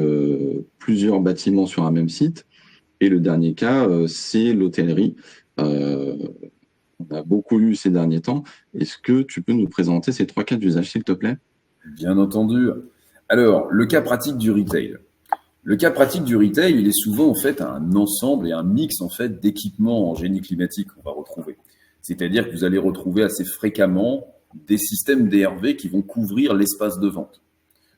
plusieurs bâtiments sur un même site. Et le dernier cas, c'est l'hôtellerie. On a beaucoup eu ces derniers temps. Est-ce que tu peux nous présenter ces 3 cas d'usage, s'il te plaît ?
Bien entendu. Alors, le cas pratique du retail. Le cas pratique du retail, il est souvent en fait un ensemble et un mix en fait d'équipements en génie climatique qu'on va retrouver. C'est-à-dire que vous allez retrouver assez fréquemment des systèmes DRV qui vont couvrir l'espace de vente.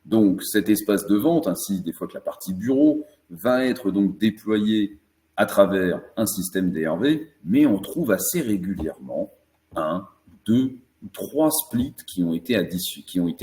Donc, cet espace de vente, ainsi des fois que la partie bureau, va être donc déployé à travers un système DRV, mais on trouve assez régulièrement 1, 2 ou 3 splits qui ont été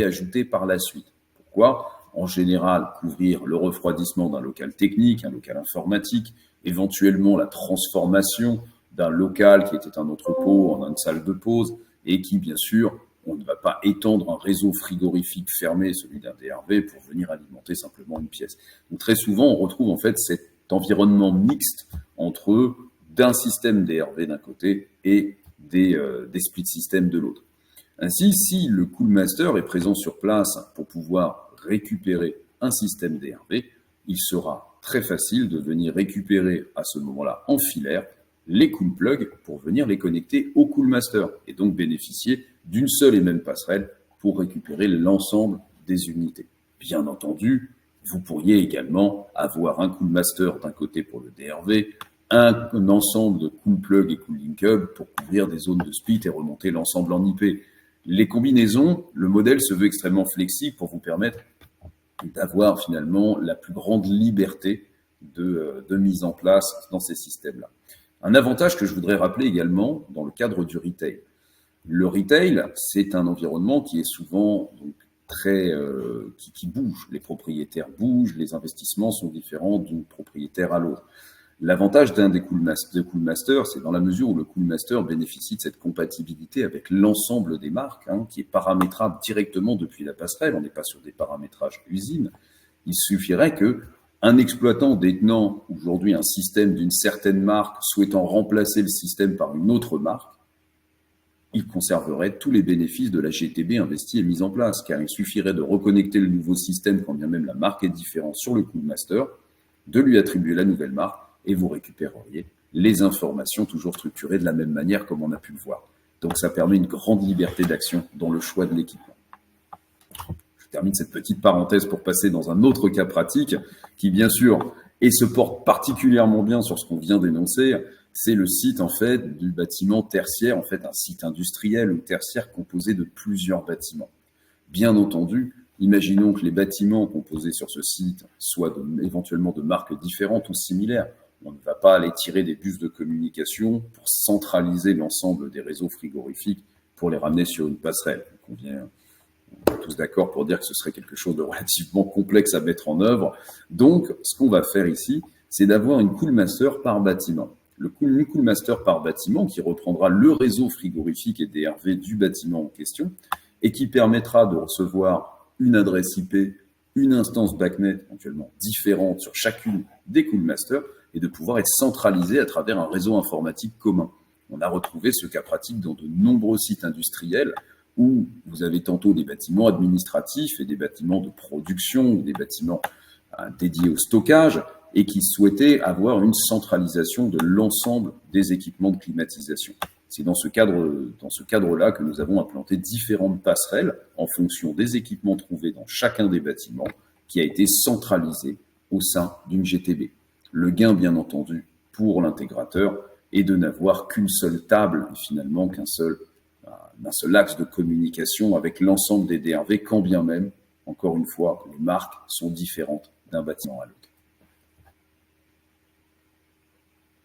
ajoutés par la suite. Pourquoi ? En général, couvrir le refroidissement d'un local technique, un local informatique, éventuellement la transformation d'un local qui était un entrepôt en une salle de pause et qui, bien sûr, on ne va pas étendre un réseau frigorifique fermé, celui d'un DRV, pour venir alimenter simplement une pièce. Donc, très souvent, on retrouve en fait cet environnement mixte entre d'un système DRV d'un côté et des split systems de l'autre. Ainsi, si le Cool Master est présent sur place pour pouvoir récupérer un système DRV, il sera très facile de venir récupérer à ce moment-là en filaire les Cool Plugs pour venir les connecter au Cool Master et donc bénéficier d'une seule et même passerelle pour récupérer l'ensemble des unités. Bien entendu, vous pourriez également avoir un Cool Master d'un côté pour le DRV, un ensemble de Cool Plug et Cooling Hub pour couvrir des zones de split et remonter l'ensemble en IP. Les combinaisons, le modèle se veut extrêmement flexible pour vous permettre d'avoir finalement la plus grande liberté de mise en place dans ces systèmes-là. Un avantage que je voudrais rappeler également dans le cadre du retail. Le retail, c'est un environnement qui est souvent donc, qui bouge. Les propriétaires bougent, les investissements sont différents d'un propriétaire à l'autre. L'avantage d'un des Cool Master, c'est dans la mesure où le Cool Master bénéficie de cette compatibilité avec l'ensemble des marques, qui est paramétrable directement depuis la passerelle. On n'est pas sur des paramétrages usines. Il suffirait que un exploitant détenant aujourd'hui un système d'une certaine marque, souhaitant remplacer le système par une autre marque, il conserverait tous les bénéfices de la GTB investie et mise en place, car il suffirait de reconnecter le nouveau système quand bien même la marque est différente sur le Cool Master, de lui attribuer la nouvelle marque, et vous récupéreriez les informations toujours structurées de la même manière comme on a pu le voir. Donc ça permet une grande liberté d'action dans le choix de l'équipement. Je termine cette petite parenthèse pour passer dans un autre cas pratique qui bien sûr se porte particulièrement bien sur ce qu'on vient d'énoncer, C'est le site en fait du bâtiment tertiaire, en fait un site industriel ou tertiaire composé de plusieurs bâtiments. Bien entendu, imaginons que les bâtiments composés sur ce site soient éventuellement de marques différentes ou similaires. On ne va pas aller tirer des bus de communication pour centraliser l'ensemble des réseaux frigorifiques pour les ramener sur une passerelle. On est tous d'accord pour dire que ce serait quelque chose de relativement complexe à mettre en œuvre. Donc, ce qu'on va faire ici, c'est d'avoir une Cool Master par bâtiment. Une Cool Master par bâtiment qui reprendra le réseau frigorifique et DRV du bâtiment en question et qui permettra de recevoir une adresse IP, une instance BACnet éventuellement différente sur chacune des Cool Masters et de pouvoir être centralisé à travers un réseau informatique commun. On a retrouvé ce cas pratique dans de nombreux sites industriels où vous avez tantôt des bâtiments administratifs et des bâtiments de production ou des bâtiments dédiés au stockage et qui souhaitaient avoir une centralisation de l'ensemble des équipements de climatisation. C'est dans ce cadre-là que nous avons implanté différentes passerelles en fonction des équipements trouvés dans chacun des bâtiments qui a été centralisé au sein d'une GTB. Le gain, bien entendu, pour l'intégrateur est de n'avoir qu'une seule table et finalement d'un seul axe de communication avec l'ensemble des DRV, quand bien même, encore une fois, les marques sont différentes d'un bâtiment à l'autre.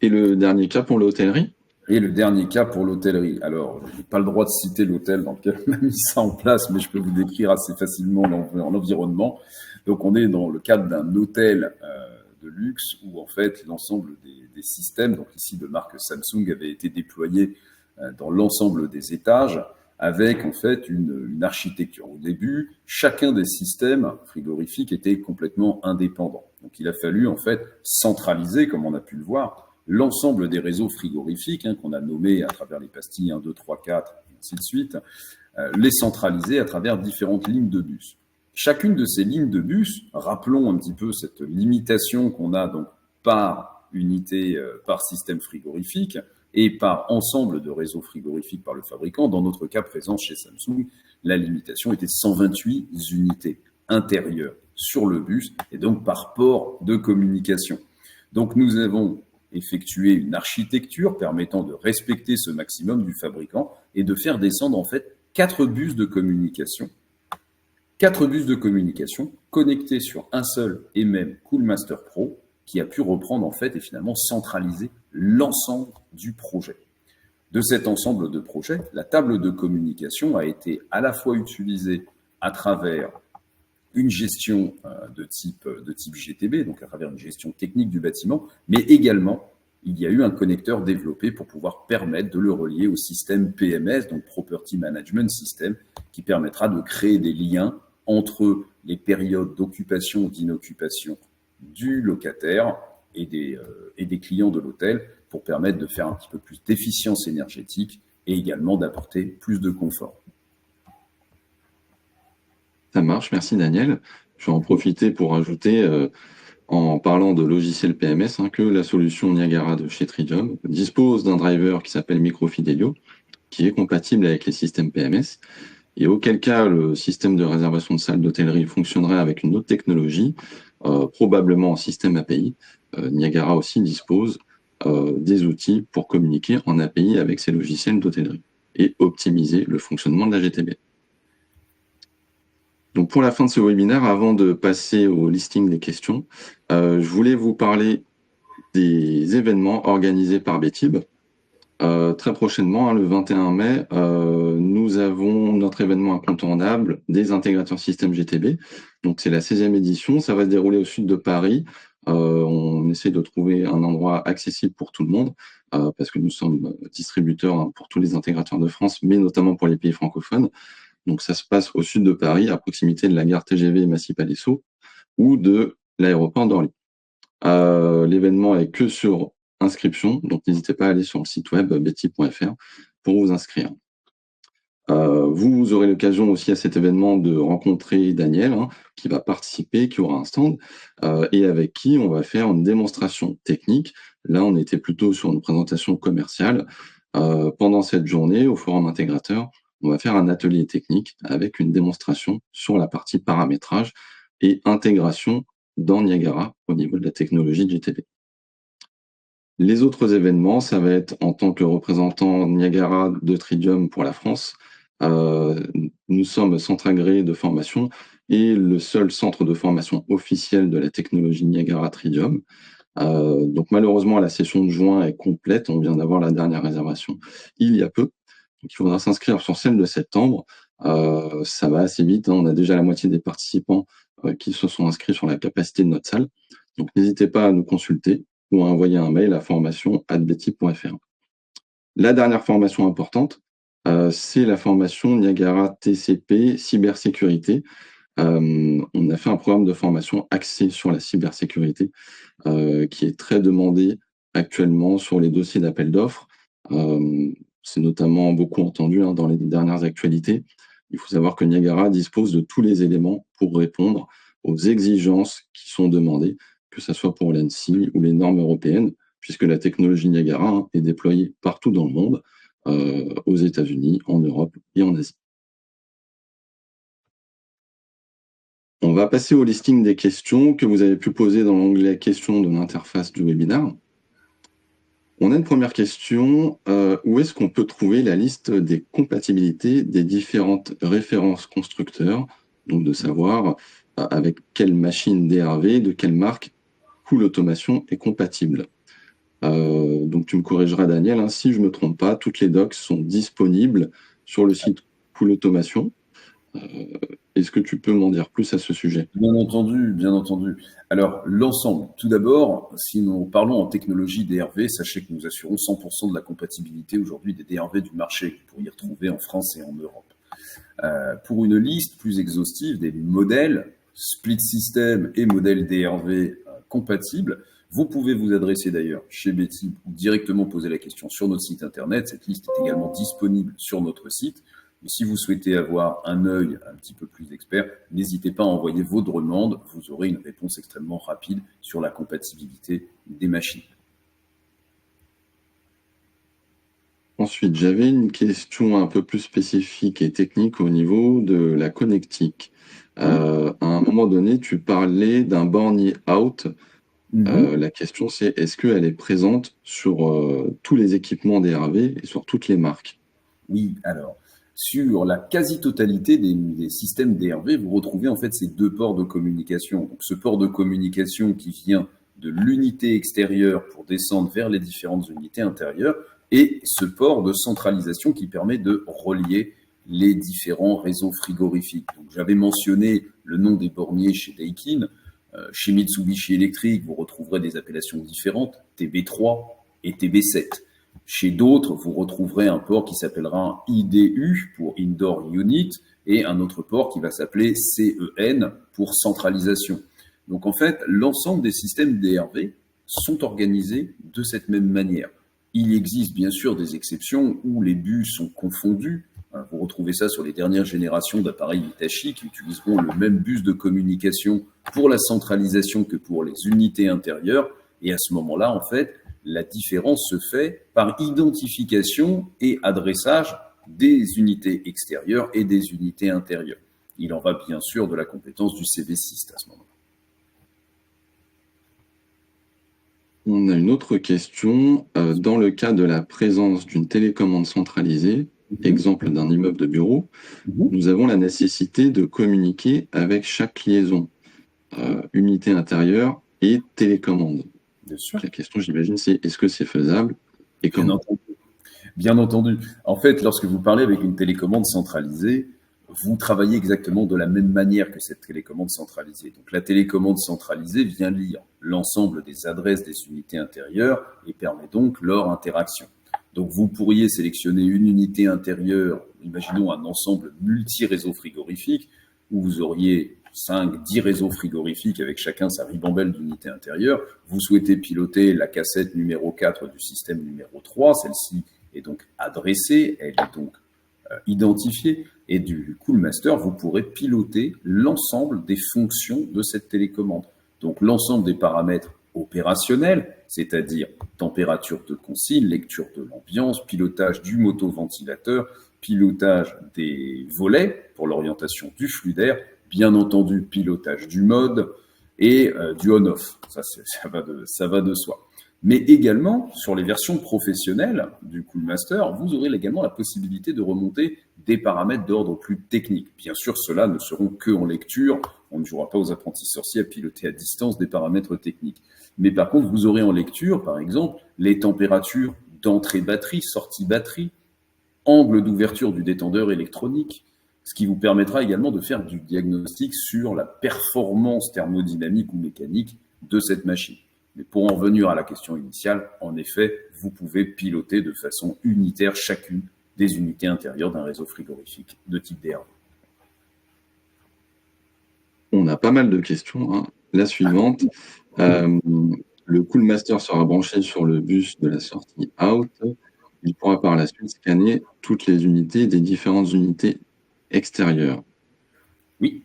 Et le dernier cas pour l'hôtellerie?
Et le dernier cas pour l'hôtellerie. Alors, je n'ai pas le droit de citer l'hôtel dans lequel on a mis ça en place, mais je peux vous décrire assez facilement l'environnement. Donc, on est dans le cadre d'un hôtel de luxe où, en fait, l'ensemble des systèmes, donc ici de marque Samsung, avait été déployé dans l'ensemble des étages avec, en fait, une architecture. Au début, chacun des systèmes frigorifiques était complètement indépendant. Donc, il a fallu, en fait, centraliser, comme on a pu le voir, l'ensemble des réseaux frigorifiques, qu'on a nommés à travers les pastilles 1, 2, 3, 4, et ainsi de suite, les centraliser à travers différentes lignes de bus. Chacune de ces lignes de bus, rappelons un petit peu cette limitation qu'on a donc par unité, par système frigorifique et par ensemble de réseaux frigorifiques par le fabricant. Dans notre cas présent chez Samsung, la limitation était 128 unités intérieures sur le bus et donc par port de communication. Donc nous avons effectuer une architecture permettant de respecter ce maximum du fabricant et de faire descendre en fait 4 bus de communication. 4 bus de communication connectés sur un seul et même Cool Master Pro qui a pu reprendre en fait et finalement centraliser l'ensemble du projet. De cet ensemble de projets, la table de communication a été à la fois utilisée à travers une gestion de type GTB, donc à travers une gestion technique du bâtiment, mais également, il y a eu un connecteur développé pour pouvoir permettre de le relier au système PMS, donc Property Management System, qui permettra de créer des liens entre les périodes d'occupation ou d'inoccupation du locataire et des clients de l'hôtel pour permettre de faire un petit peu plus d'efficience énergétique et également d'apporter plus de confort.
Ça marche, merci Daniel. Je vais en profiter pour ajouter, en parlant de logiciel PMS, que la solution Niagara de chez Tridium dispose d'un driver qui s'appelle Microfidelio, qui est compatible avec les systèmes PMS, et auquel cas le système de réservation de salles d'hôtellerie fonctionnerait avec une autre technologie, probablement en système API. Niagara aussi dispose des outils pour communiquer en API avec ces logiciels d'hôtellerie et optimiser le fonctionnement de la GTB. Donc pour la fin de ce webinaire, avant de passer au listing des questions, je voulais vous parler des événements organisés par BTIB. Très prochainement, le 21 mai, nous avons notre événement incontournable des intégrateurs système GTB. Donc c'est la 16e édition, ça va se dérouler au sud de Paris. On essaie de trouver un endroit accessible pour tout le monde, parce que nous sommes distributeurs pour tous les intégrateurs de France, mais notamment pour les pays francophones. Donc ça se passe au sud de Paris, à proximité de la gare TGV Massy-Palaiseau ou de l'aéroport d'Orly. L'événement est que sur inscription, donc n'hésitez pas à aller sur le site web betty.fr pour vous inscrire. Vous aurez l'occasion aussi à cet événement de rencontrer Daniel, qui va participer, qui aura un stand, et avec qui on va faire une démonstration technique. Là, on était plutôt sur une présentation commerciale. Pendant cette journée, au forum intégrateur, on va faire un atelier technique avec une démonstration sur la partie paramétrage et intégration dans Niagara au niveau de la technologie GTB. Les autres événements, ça va être en tant que représentant Niagara de Tridium pour la France. Nous sommes centre agréé de formation et le seul centre de formation officiel de la technologie Niagara Tridium. Donc malheureusement, la session de juin est complète. On vient d'avoir la dernière réservation il y a peu. Donc il faudra s'inscrire sur celle de septembre. Ça va assez vite, hein. On a déjà la moitié des participants qui se sont inscrits sur la capacité de notre salle. Donc n'hésitez pas à nous consulter ou à envoyer un mail à formation@betty.fr. La dernière formation importante, c'est la formation Niagara TCP cybersécurité. On a fait un programme de formation axé sur la cybersécurité qui est très demandé actuellement sur les dossiers d'appel d'offres. C'est notamment beaucoup entendu dans les dernières actualités. Il faut savoir que Niagara dispose de tous les éléments pour répondre aux exigences qui sont demandées, que ce soit pour l'ANSSI ou les normes européennes, puisque la technologie Niagara est déployée partout dans le monde, aux États-Unis, en Europe et en Asie. On va passer au listing des questions que vous avez pu poser dans l'onglet questions de l'interface du webinaire. On a une première question. Où est-ce qu'on peut trouver la liste des compatibilités des différentes références constructeurs? Donc de savoir avec quelle machine DRV, de quelle marque Cool Automation est compatible. Donc tu me corrigeras Daniel, hein, si je ne me trompe pas, toutes les docs sont disponibles sur le site Cool Automation. Est-ce que tu peux m'en dire plus à ce sujet?
Bien entendu, bien entendu. Alors, l'ensemble. Tout d'abord, si nous parlons en technologie DRV, sachez que nous assurons 100% de la compatibilité aujourd'hui des DRV du marché que vous pourriez retrouver en France et en Europe. Pour une liste plus exhaustive des modèles, split system et modèles DRV compatibles, vous pouvez vous adresser d'ailleurs chez Betty ou directement poser la question sur notre site internet. Cette liste est également disponible sur notre site. Et si vous souhaitez avoir un œil un petit peu plus expert, n'hésitez pas à envoyer vos demandes. Vous aurez une réponse extrêmement rapide sur la compatibilité des machines.
Ensuite, j'avais une question un peu plus spécifique et technique au niveau de la connectique. À un moment donné, tu parlais d'un bornier out. La question, c'est est-ce qu'elle est présente sur tous les équipements DRV et sur toutes les marques?
Oui, alors, sur la quasi-totalité des systèmes DRV, vous retrouvez en fait ces deux ports de communication. Donc, ce port de communication qui vient de l'unité extérieure pour descendre vers les différentes unités intérieures et ce port de centralisation qui permet de relier les différents réseaux frigorifiques. Donc, j'avais mentionné le nom des borniers chez Daikin. Chez Mitsubishi Electric, vous retrouverez des appellations différentes, TB3 et TB7. Chez d'autres, vous retrouverez un port qui s'appellera un IDU pour Indoor Unit et un autre port qui va s'appeler CEN pour centralisation. Donc en fait, l'ensemble des systèmes DRV sont organisés de cette même manière. Il existe bien sûr des exceptions où les bus sont confondus. Vous retrouvez ça sur les dernières générations d'appareils Hitachi qui utiliseront le même bus de communication pour la centralisation que pour les unités intérieures. Et à ce moment-là, en fait, la différence se fait par identification et adressage des unités extérieures et des unités intérieures. Il en va bien sûr de la compétence du CV6 à ce moment-là.
On a une autre question. Dans le cas de la présence d'une télécommande centralisée, exemple d'un immeuble de bureau, nous avons la nécessité de communiquer avec chaque liaison, unité intérieure et télécommande.
Bien sûr.
La question, j'imagine, c'est est-ce que c'est faisable et comment?
Bien entendu. En fait, lorsque vous parlez avec une télécommande centralisée, vous travaillez exactement de la même manière que cette télécommande centralisée. Donc la télécommande centralisée vient lire l'ensemble des adresses des unités intérieures et permet donc leur interaction. Donc vous pourriez sélectionner une unité intérieure, imaginons un ensemble multi-réseau frigorifique, où vous auriez 5, 10 réseaux frigorifiques avec chacun sa ribambelle d'unités intérieures. Vous souhaitez piloter la cassette numéro 4 du système numéro 3, celle-ci est donc adressée, elle est donc identifiée, et du Cool Master, vous pourrez piloter l'ensemble des fonctions de cette télécommande. Donc l'ensemble des paramètres opérationnels, c'est-à-dire température de consigne, lecture de l'ambiance, pilotage du motoventilateur, pilotage des volets pour l'orientation du flux d'air, bien entendu pilotage du mode et du on-off. Ça va de soi. Mais également, sur les versions professionnelles du Coolmaster, vous aurez également la possibilité de remonter des paramètres d'ordre plus technique. Bien sûr, ceux-là ne seront que en lecture. On ne jouera pas aux apprentis sorciers à piloter à distance des paramètres techniques. Mais par contre, vous aurez en lecture, par exemple, les températures d'entrée batterie, sortie batterie, angle d'ouverture du détendeur électronique, ce qui vous permettra également de faire du diagnostic sur la performance thermodynamique ou mécanique de cette machine. Mais pour en revenir à la question initiale, en effet, vous pouvez piloter de façon unitaire chacune des unités intérieures d'un réseau frigorifique de type DRV.
On a pas mal de questions, hein. La suivante, le Coolmaster sera branché sur le bus de la sortie out. Il pourra par la suite scanner toutes les unités des différentes unités extérieures.
Oui,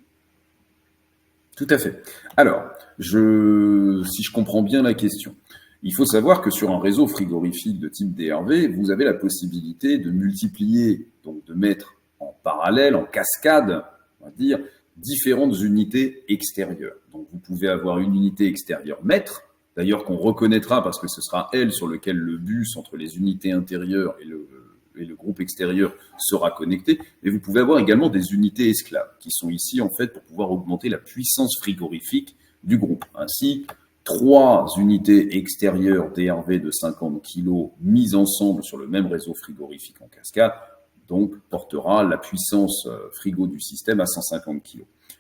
tout à fait. Alors, si je comprends bien la question, il faut savoir que sur un réseau frigorifique de type DRV, vous avez la possibilité de multiplier, donc de mettre en parallèle, en cascade, on va dire, différentes unités extérieures. Donc, vous pouvez avoir une unité extérieure maître, d'ailleurs qu'on reconnaîtra parce que ce sera elle sur laquelle le bus entre les unités intérieures et le groupe extérieur sera connecté, mais vous pouvez avoir également des unités esclaves qui sont ici en fait pour pouvoir augmenter la puissance frigorifique du groupe. Ainsi, 3 unités extérieures DRV de 50 kg mises ensemble sur le même réseau frigorifique en cascade, donc portera la puissance frigo du système à 150 kg.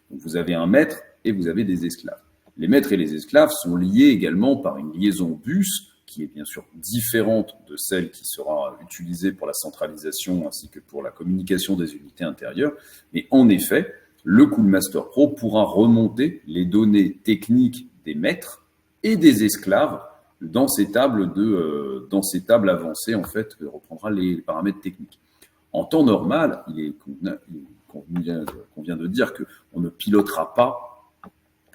Donc vous avez un maître et vous avez des esclaves. Les maîtres et les esclaves sont liés également par une liaison bus qui est bien sûr différente de celle qui sera utilisée pour la centralisation ainsi que pour la communication des unités intérieures. Mais en effet, le Coolmaster Pro pourra remonter les données techniques des maîtres et des esclaves dans ces tables avancées en fait, que reprendra les paramètres techniques. En temps normal, il convient de dire qu'on ne pilotera pas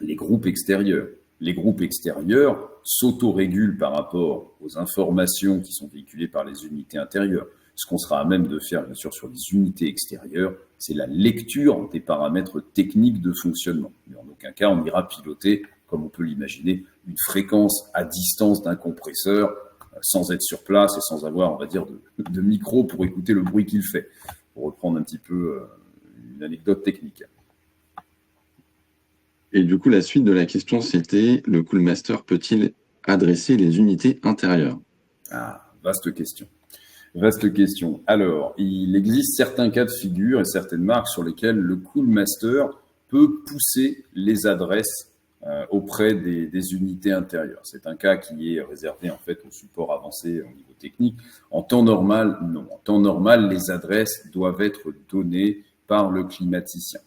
les groupes extérieurs. Les groupes extérieurs s'autorégulent par rapport aux informations qui sont véhiculées par les unités intérieures. Ce qu'on sera à même de faire, bien sûr, sur les unités extérieures, c'est la lecture des paramètres techniques de fonctionnement. Mais en aucun cas, on ira piloter, comme on peut l'imaginer, une fréquence à distance d'un compresseur sans être sur place et sans avoir, on va dire, de micro pour écouter le bruit qu'il fait. Pour reprendre un petit peu une anecdote technique.
Et du coup, la suite de la question, c'était le Coolmaster peut-il adresser les unités intérieures?
Ah, vaste question. Vaste question. Alors, il existe certains cas de figure et certaines marques sur lesquelles le Coolmaster peut pousser les adresses auprès des unités intérieures. C'est un cas qui est réservé en fait au support avancé au niveau technique. En temps normal, non. En temps normal, les adresses doivent être données par le climaticien.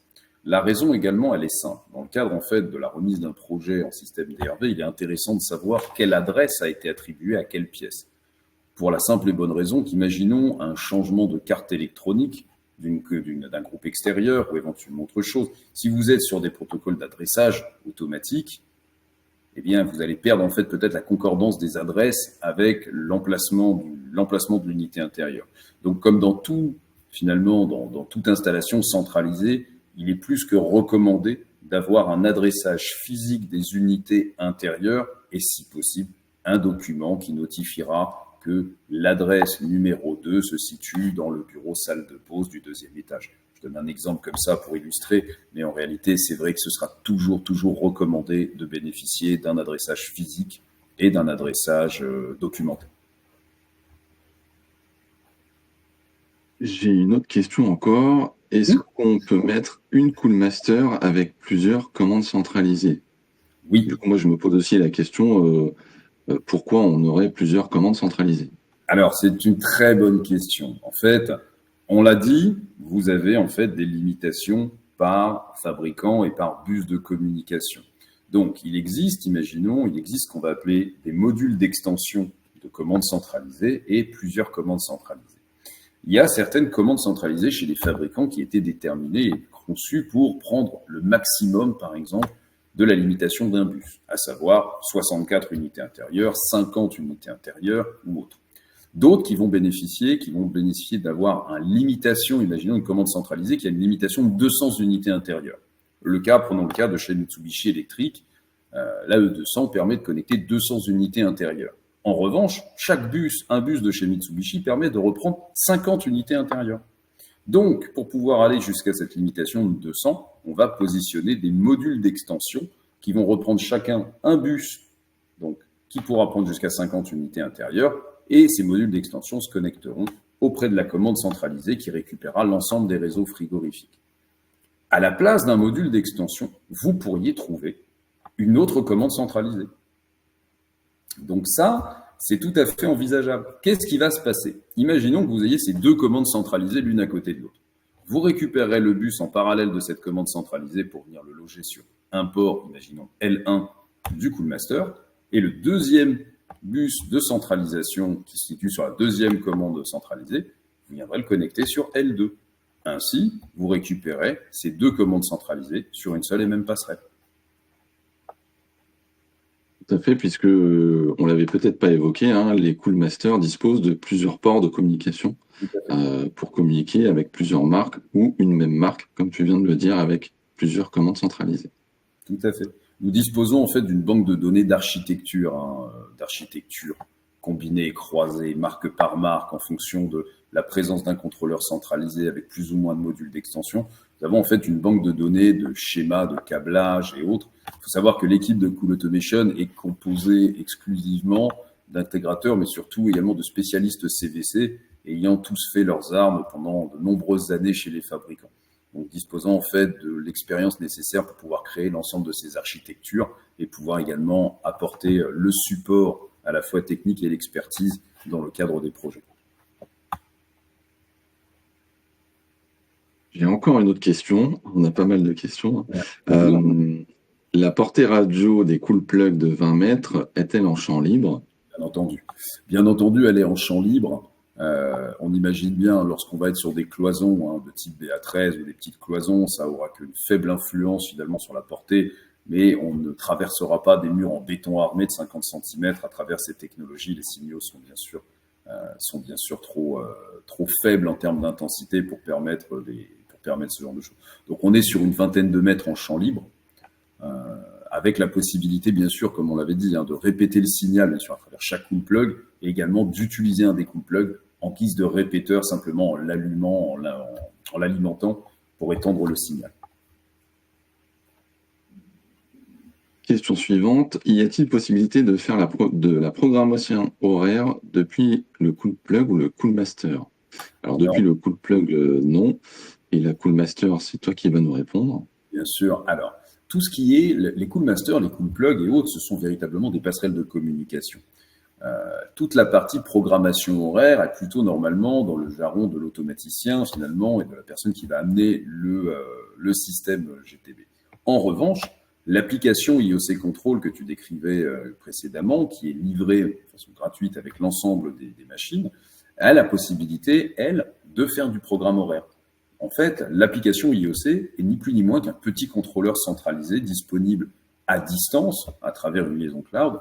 La raison également, elle est simple. Dans le cadre en fait de la remise d'un projet en système DRV, il est intéressant de savoir quelle adresse a été attribuée à quelle pièce. Pour la simple et bonne raison qu'imaginons un changement de carte électronique d'un groupe extérieur ou éventuellement autre chose. Si vous êtes sur des protocoles d'adressage automatique, eh bien, vous allez perdre en fait peut-être la concordance des adresses avec l'emplacement de l'unité intérieure. Donc, comme dans tout, finalement, dans toute installation centralisée, il est plus que recommandé d'avoir un adressage physique des unités intérieures et, si possible, un document qui notifiera que l'adresse numéro 2 se situe dans le bureau salle de pause du 2e étage. Je donne un exemple comme ça pour illustrer, mais en réalité, c'est vrai que ce sera toujours recommandé de bénéficier d'un adressage physique et d'un adressage documenté.
J'ai une autre question encore. Est-ce qu'on peut mettre une Coolmaster avec plusieurs commandes centralisées?
Oui.
Du coup, moi, je me pose aussi la question, pourquoi on aurait plusieurs commandes centralisées?
Alors, c'est une très bonne question. En fait, on l'a dit, vous avez en fait des limitations par fabricant et par bus de communication. Donc, imaginons, il existe ce qu'on va appeler des modules d'extension de commandes centralisées et plusieurs commandes centralisées. Il y a certaines commandes centralisées chez les fabricants qui étaient déterminées et conçues pour prendre le maximum, par exemple, de la limitation d'un bus, à savoir 64 unités intérieures, 50 unités intérieures ou autres. D'autres qui vont bénéficier d'avoir une limitation, imaginons une commande centralisée qui a une limitation de 200 unités intérieures. Prenons le cas de chez Mitsubishi Electric, l'AE200 permet de connecter 200 unités intérieures. En revanche, un bus de chez Mitsubishi permet de reprendre 50 unités intérieures. Donc, pour pouvoir aller jusqu'à cette limitation de 200, on va positionner des modules d'extension qui vont reprendre chacun un bus, donc qui pourra prendre jusqu'à 50 unités intérieures, et ces modules d'extension se connecteront auprès de la commande centralisée qui récupérera l'ensemble des réseaux frigorifiques. À la place d'un module d'extension, vous pourriez trouver une autre commande centralisée. Donc ça, c'est tout à fait envisageable. Qu'est-ce qui va se passer? Imaginons que vous ayez ces deux commandes centralisées l'une à côté de l'autre. Vous récupérerez le bus en parallèle de cette commande centralisée pour venir le loger sur un port, imaginons L1 du Coolmaster, et le deuxième bus de centralisation qui se situe sur la deuxième commande centralisée, vous viendrez le connecter sur L2. Ainsi, vous récupérez ces deux commandes centralisées sur une seule et même passerelle.
Tout à fait, puisque on l'avait peut-être pas évoqué, hein, les Coolmaster disposent de plusieurs ports de communication pour communiquer avec plusieurs marques ou une même marque, comme tu viens de le dire, avec plusieurs commandes centralisées.
Tout à fait. Nous disposons en fait d'une banque de données d'architecture, d'architecture combinée et croisée, marque par marque, en fonction de la présence d'un contrôleur centralisé avec plus ou moins de modules d'extension. Nous avons en fait une banque de données de schémas, de câblage et autres. Il faut savoir que l'équipe de Cool Automation est composée exclusivement d'intégrateurs, mais surtout également de spécialistes CVC, ayant tous fait leurs armes pendant de nombreuses années chez les fabricants. Donc, disposant en fait de l'expérience nécessaire pour pouvoir créer l'ensemble de ces architectures et pouvoir également apporter le support à la fois technique et l'expertise dans le cadre des projets.
J'ai encore une autre question. On a pas mal de questions. La portée radio des Cool Plug de 20 mètres est-elle en champ libre?
Bien entendu. Bien entendu, elle est en champ libre. On imagine bien, lorsqu'on va être sur des cloisons de type BA13 ou des petites cloisons, ça aura qu'une faible influence finalement sur la portée, mais on ne traversera pas des murs en béton armé de 50 cm à travers ces technologies. Les signaux sont bien sûr trop faibles en termes d'intensité pour permettre ce genre de choses. Donc on est sur une vingtaine de mètres en champ libre, avec la possibilité, bien sûr, comme on l'avait dit, de répéter le signal, bien sûr, à travers chaque cool plug, et également d'utiliser un des cool plugs en guise de répéteur, simplement en l'allumant, en l'alimentant pour étendre le signal.
Question suivante. Y a-t-il possibilité de faire de la programmation horaire depuis le Cool Plug ou le Coolmaster? Alors, depuis le Cool Plug, non. Et la Coolmaster, c'est toi qui vas nous répondre.
Bien sûr. Alors, tout ce qui est les Coolmaster, les Cool Plug et autres, ce sont véritablement des passerelles de communication. Toute la partie programmation horaire est plutôt normalement dans le jargon de l'automaticien finalement et de la personne qui va amener le système GTB. En revanche, l'application IOC Control que tu décrivais précédemment, qui est livrée de façon gratuite avec l'ensemble des machines, a la possibilité, elle, de faire du programme horaire. En fait, l'application IOC est ni plus ni moins qu'un petit contrôleur centralisé disponible à distance à travers une liaison cloud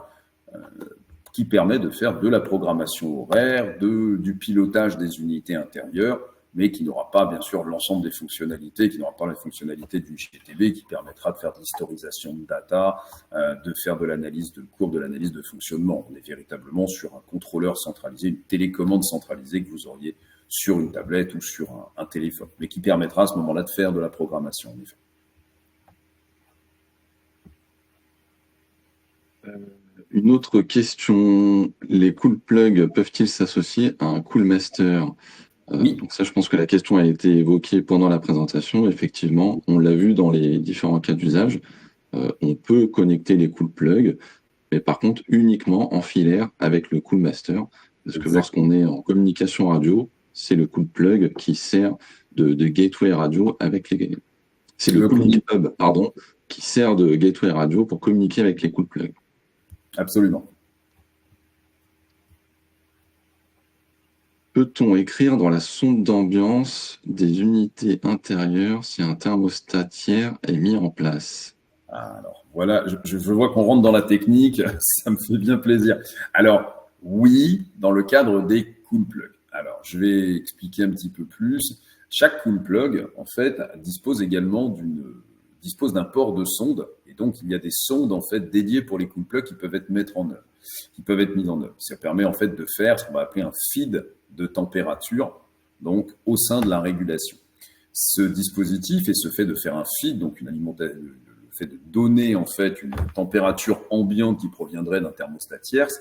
qui permet de faire de la programmation horaire, du pilotage des unités intérieures, mais qui n'aura pas, bien sûr, l'ensemble des fonctionnalités, qui n'aura pas la fonctionnalité du GTB, qui permettra de faire de l'historisation de data, de faire de l'analyse de courbe, de l'analyse de fonctionnement. On est véritablement sur un contrôleur centralisé, une télécommande centralisée que vous auriez sur une tablette ou sur un téléphone, mais qui permettra à ce moment-là de faire de la programmation, en effet.
Une autre question, les Cool Plug peuvent-ils s'associer à un Coolmaster?
Oui.
Donc ça, je pense que la question a été évoquée pendant la présentation. Effectivement, on l'a vu dans les différents cas d'usage. On peut connecter les Cool Plug, mais par contre uniquement en filaire avec le Coolmaster. Parce que lorsqu'on est en communication radio, c'est le Cool Plug qui sert de gateway radio avec les... C'est le Cool Hub, pardon, qui sert de gateway radio pour communiquer avec les Cool Plug.
Absolument.
Peut-on écrire dans la sonde d'ambiance des unités intérieures si un thermostat tiers est mis en place?
Alors, voilà, je vois qu'on rentre dans la technique, ça me fait bien plaisir. Alors, oui, dans le cadre des Cool Plug. Alors, je vais expliquer un petit peu plus. Chaque Cool Plug, en fait, dispose également dispose d'un port de sonde, et donc il y a des sondes en fait dédiées pour les cool plugs qui peuvent être mises en œuvre. Ça permet en fait de faire ce qu'on va appeler un feed de température, donc au sein de la régulation. Ce dispositif et ce fait de faire un feed, donc une alimentation, le fait de donner en fait une température ambiante qui proviendrait d'un thermostat tierce,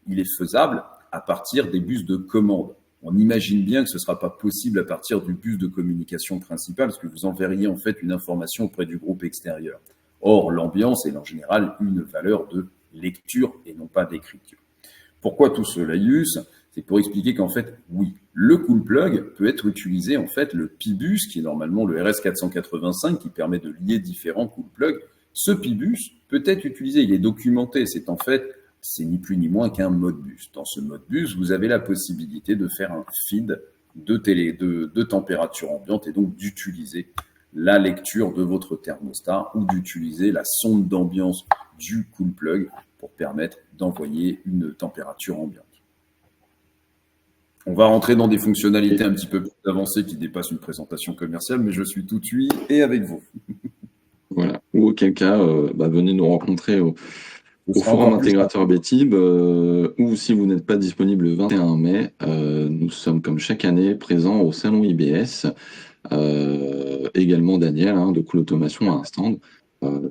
il est faisable à partir des bus de commande. On imagine bien que ce ne sera pas possible à partir du bus de communication principal, parce que vous enverriez en fait une information auprès du groupe extérieur. Or, l'ambiance est en général une valeur de lecture et non pas d'écriture. Pourquoi tout ce laïus? C'est pour expliquer qu'en fait, oui, le cool plug peut être utilisé, en fait, le PIBus, qui est normalement le RS485, qui permet de lier différents cool plugs. Ce PIBus peut être utilisé, il est documenté, c'est ni plus ni moins qu'un Modbus. Dans ce Modbus, vous avez la possibilité de faire un feed de température ambiante et donc d'utiliser la lecture de votre thermostat ou d'utiliser la sonde d'ambiance du cool plug pour permettre d'envoyer une température ambiante. On va rentrer dans des fonctionnalités un petit peu plus avancées qui dépassent une présentation commerciale, mais je suis tout de et avec vous.
Voilà. Ou auquel cas, venez nous rencontrer au forum intégrateur BTIB, ou si vous n'êtes pas disponible le 21 mai, nous sommes comme chaque année présents au salon IBS. Également Daniel de Cool Automation a un stand. Vous ne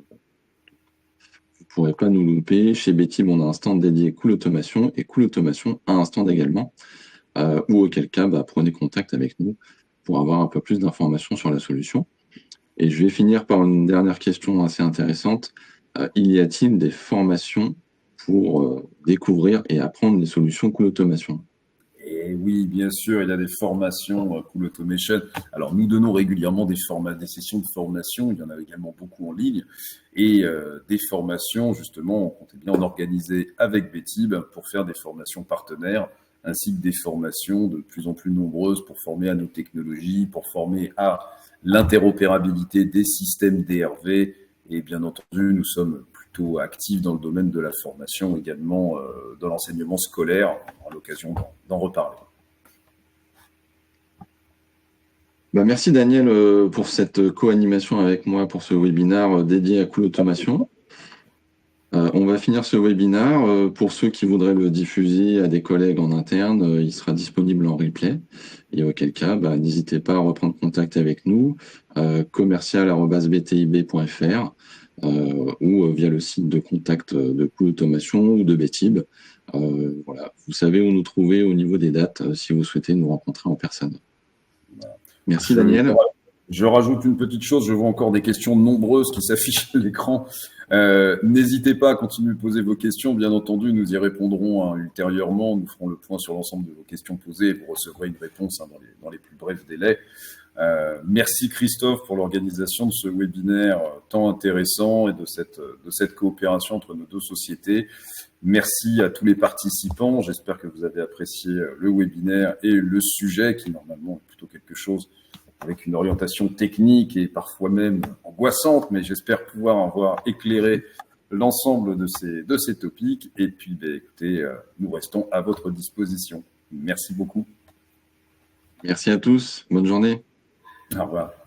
pourrez pas nous louper. Chez BTIB, on a un stand dédié Cool Automation et Cool Automation a un stand également. Ou auquel cas, prenez contact avec nous pour avoir un peu plus d'informations sur la solution. Et je vais finir par une dernière question assez intéressante. Y a-t-il des formations pour découvrir et apprendre les solutions Cool Automation?
Et oui, bien sûr, il y a des formations Cool Automation. Alors, nous donnons régulièrement des sessions de formation. Il y en a également beaucoup en ligne. Et des formations, justement, on comptait bien en organiser avec BTIB pour faire des formations partenaires, ainsi que des formations de plus en plus nombreuses pour former à nos technologies, pour former à l'interopérabilité des systèmes DRV. Et bien entendu, nous sommes plutôt actifs dans le domaine de la formation, également dans l'enseignement scolaire. On aura l'occasion d'en reparler.
Merci Daniel pour cette co-animation avec moi pour ce webinaire dédié à Cool Automation. On va finir ce webinaire. Pour ceux qui voudraient le diffuser à des collègues en interne, il sera disponible en replay. Et auquel cas, n'hésitez pas à reprendre contact avec nous, commercial@btib.fr ou via le site de contact de Cool Automation ou de BTIB. Voilà. Vous savez où nous trouver au niveau des dates si vous souhaitez nous rencontrer en personne. Merci Daniel.
Je rajoute une petite chose, je vois encore des questions nombreuses qui s'affichent à l'écran. N'hésitez pas à continuer de poser vos questions. Bien entendu, nous y répondrons ultérieurement. Nous ferons le point sur l'ensemble de vos questions posées et vous recevrez une réponse dans les plus brefs délais. Merci Christophe pour l'organisation de ce webinaire tant intéressant et de cette coopération entre nos deux sociétés. Merci à tous les participants. J'espère que vous avez apprécié le webinaire et le sujet qui normalement est plutôt quelque chose avec une orientation technique et parfois même angoissante, mais j'espère pouvoir avoir éclairé l'ensemble de ces topics. Et puis, écoutez, nous restons à votre disposition. Merci beaucoup.
Merci à tous. Bonne journée.
Au revoir.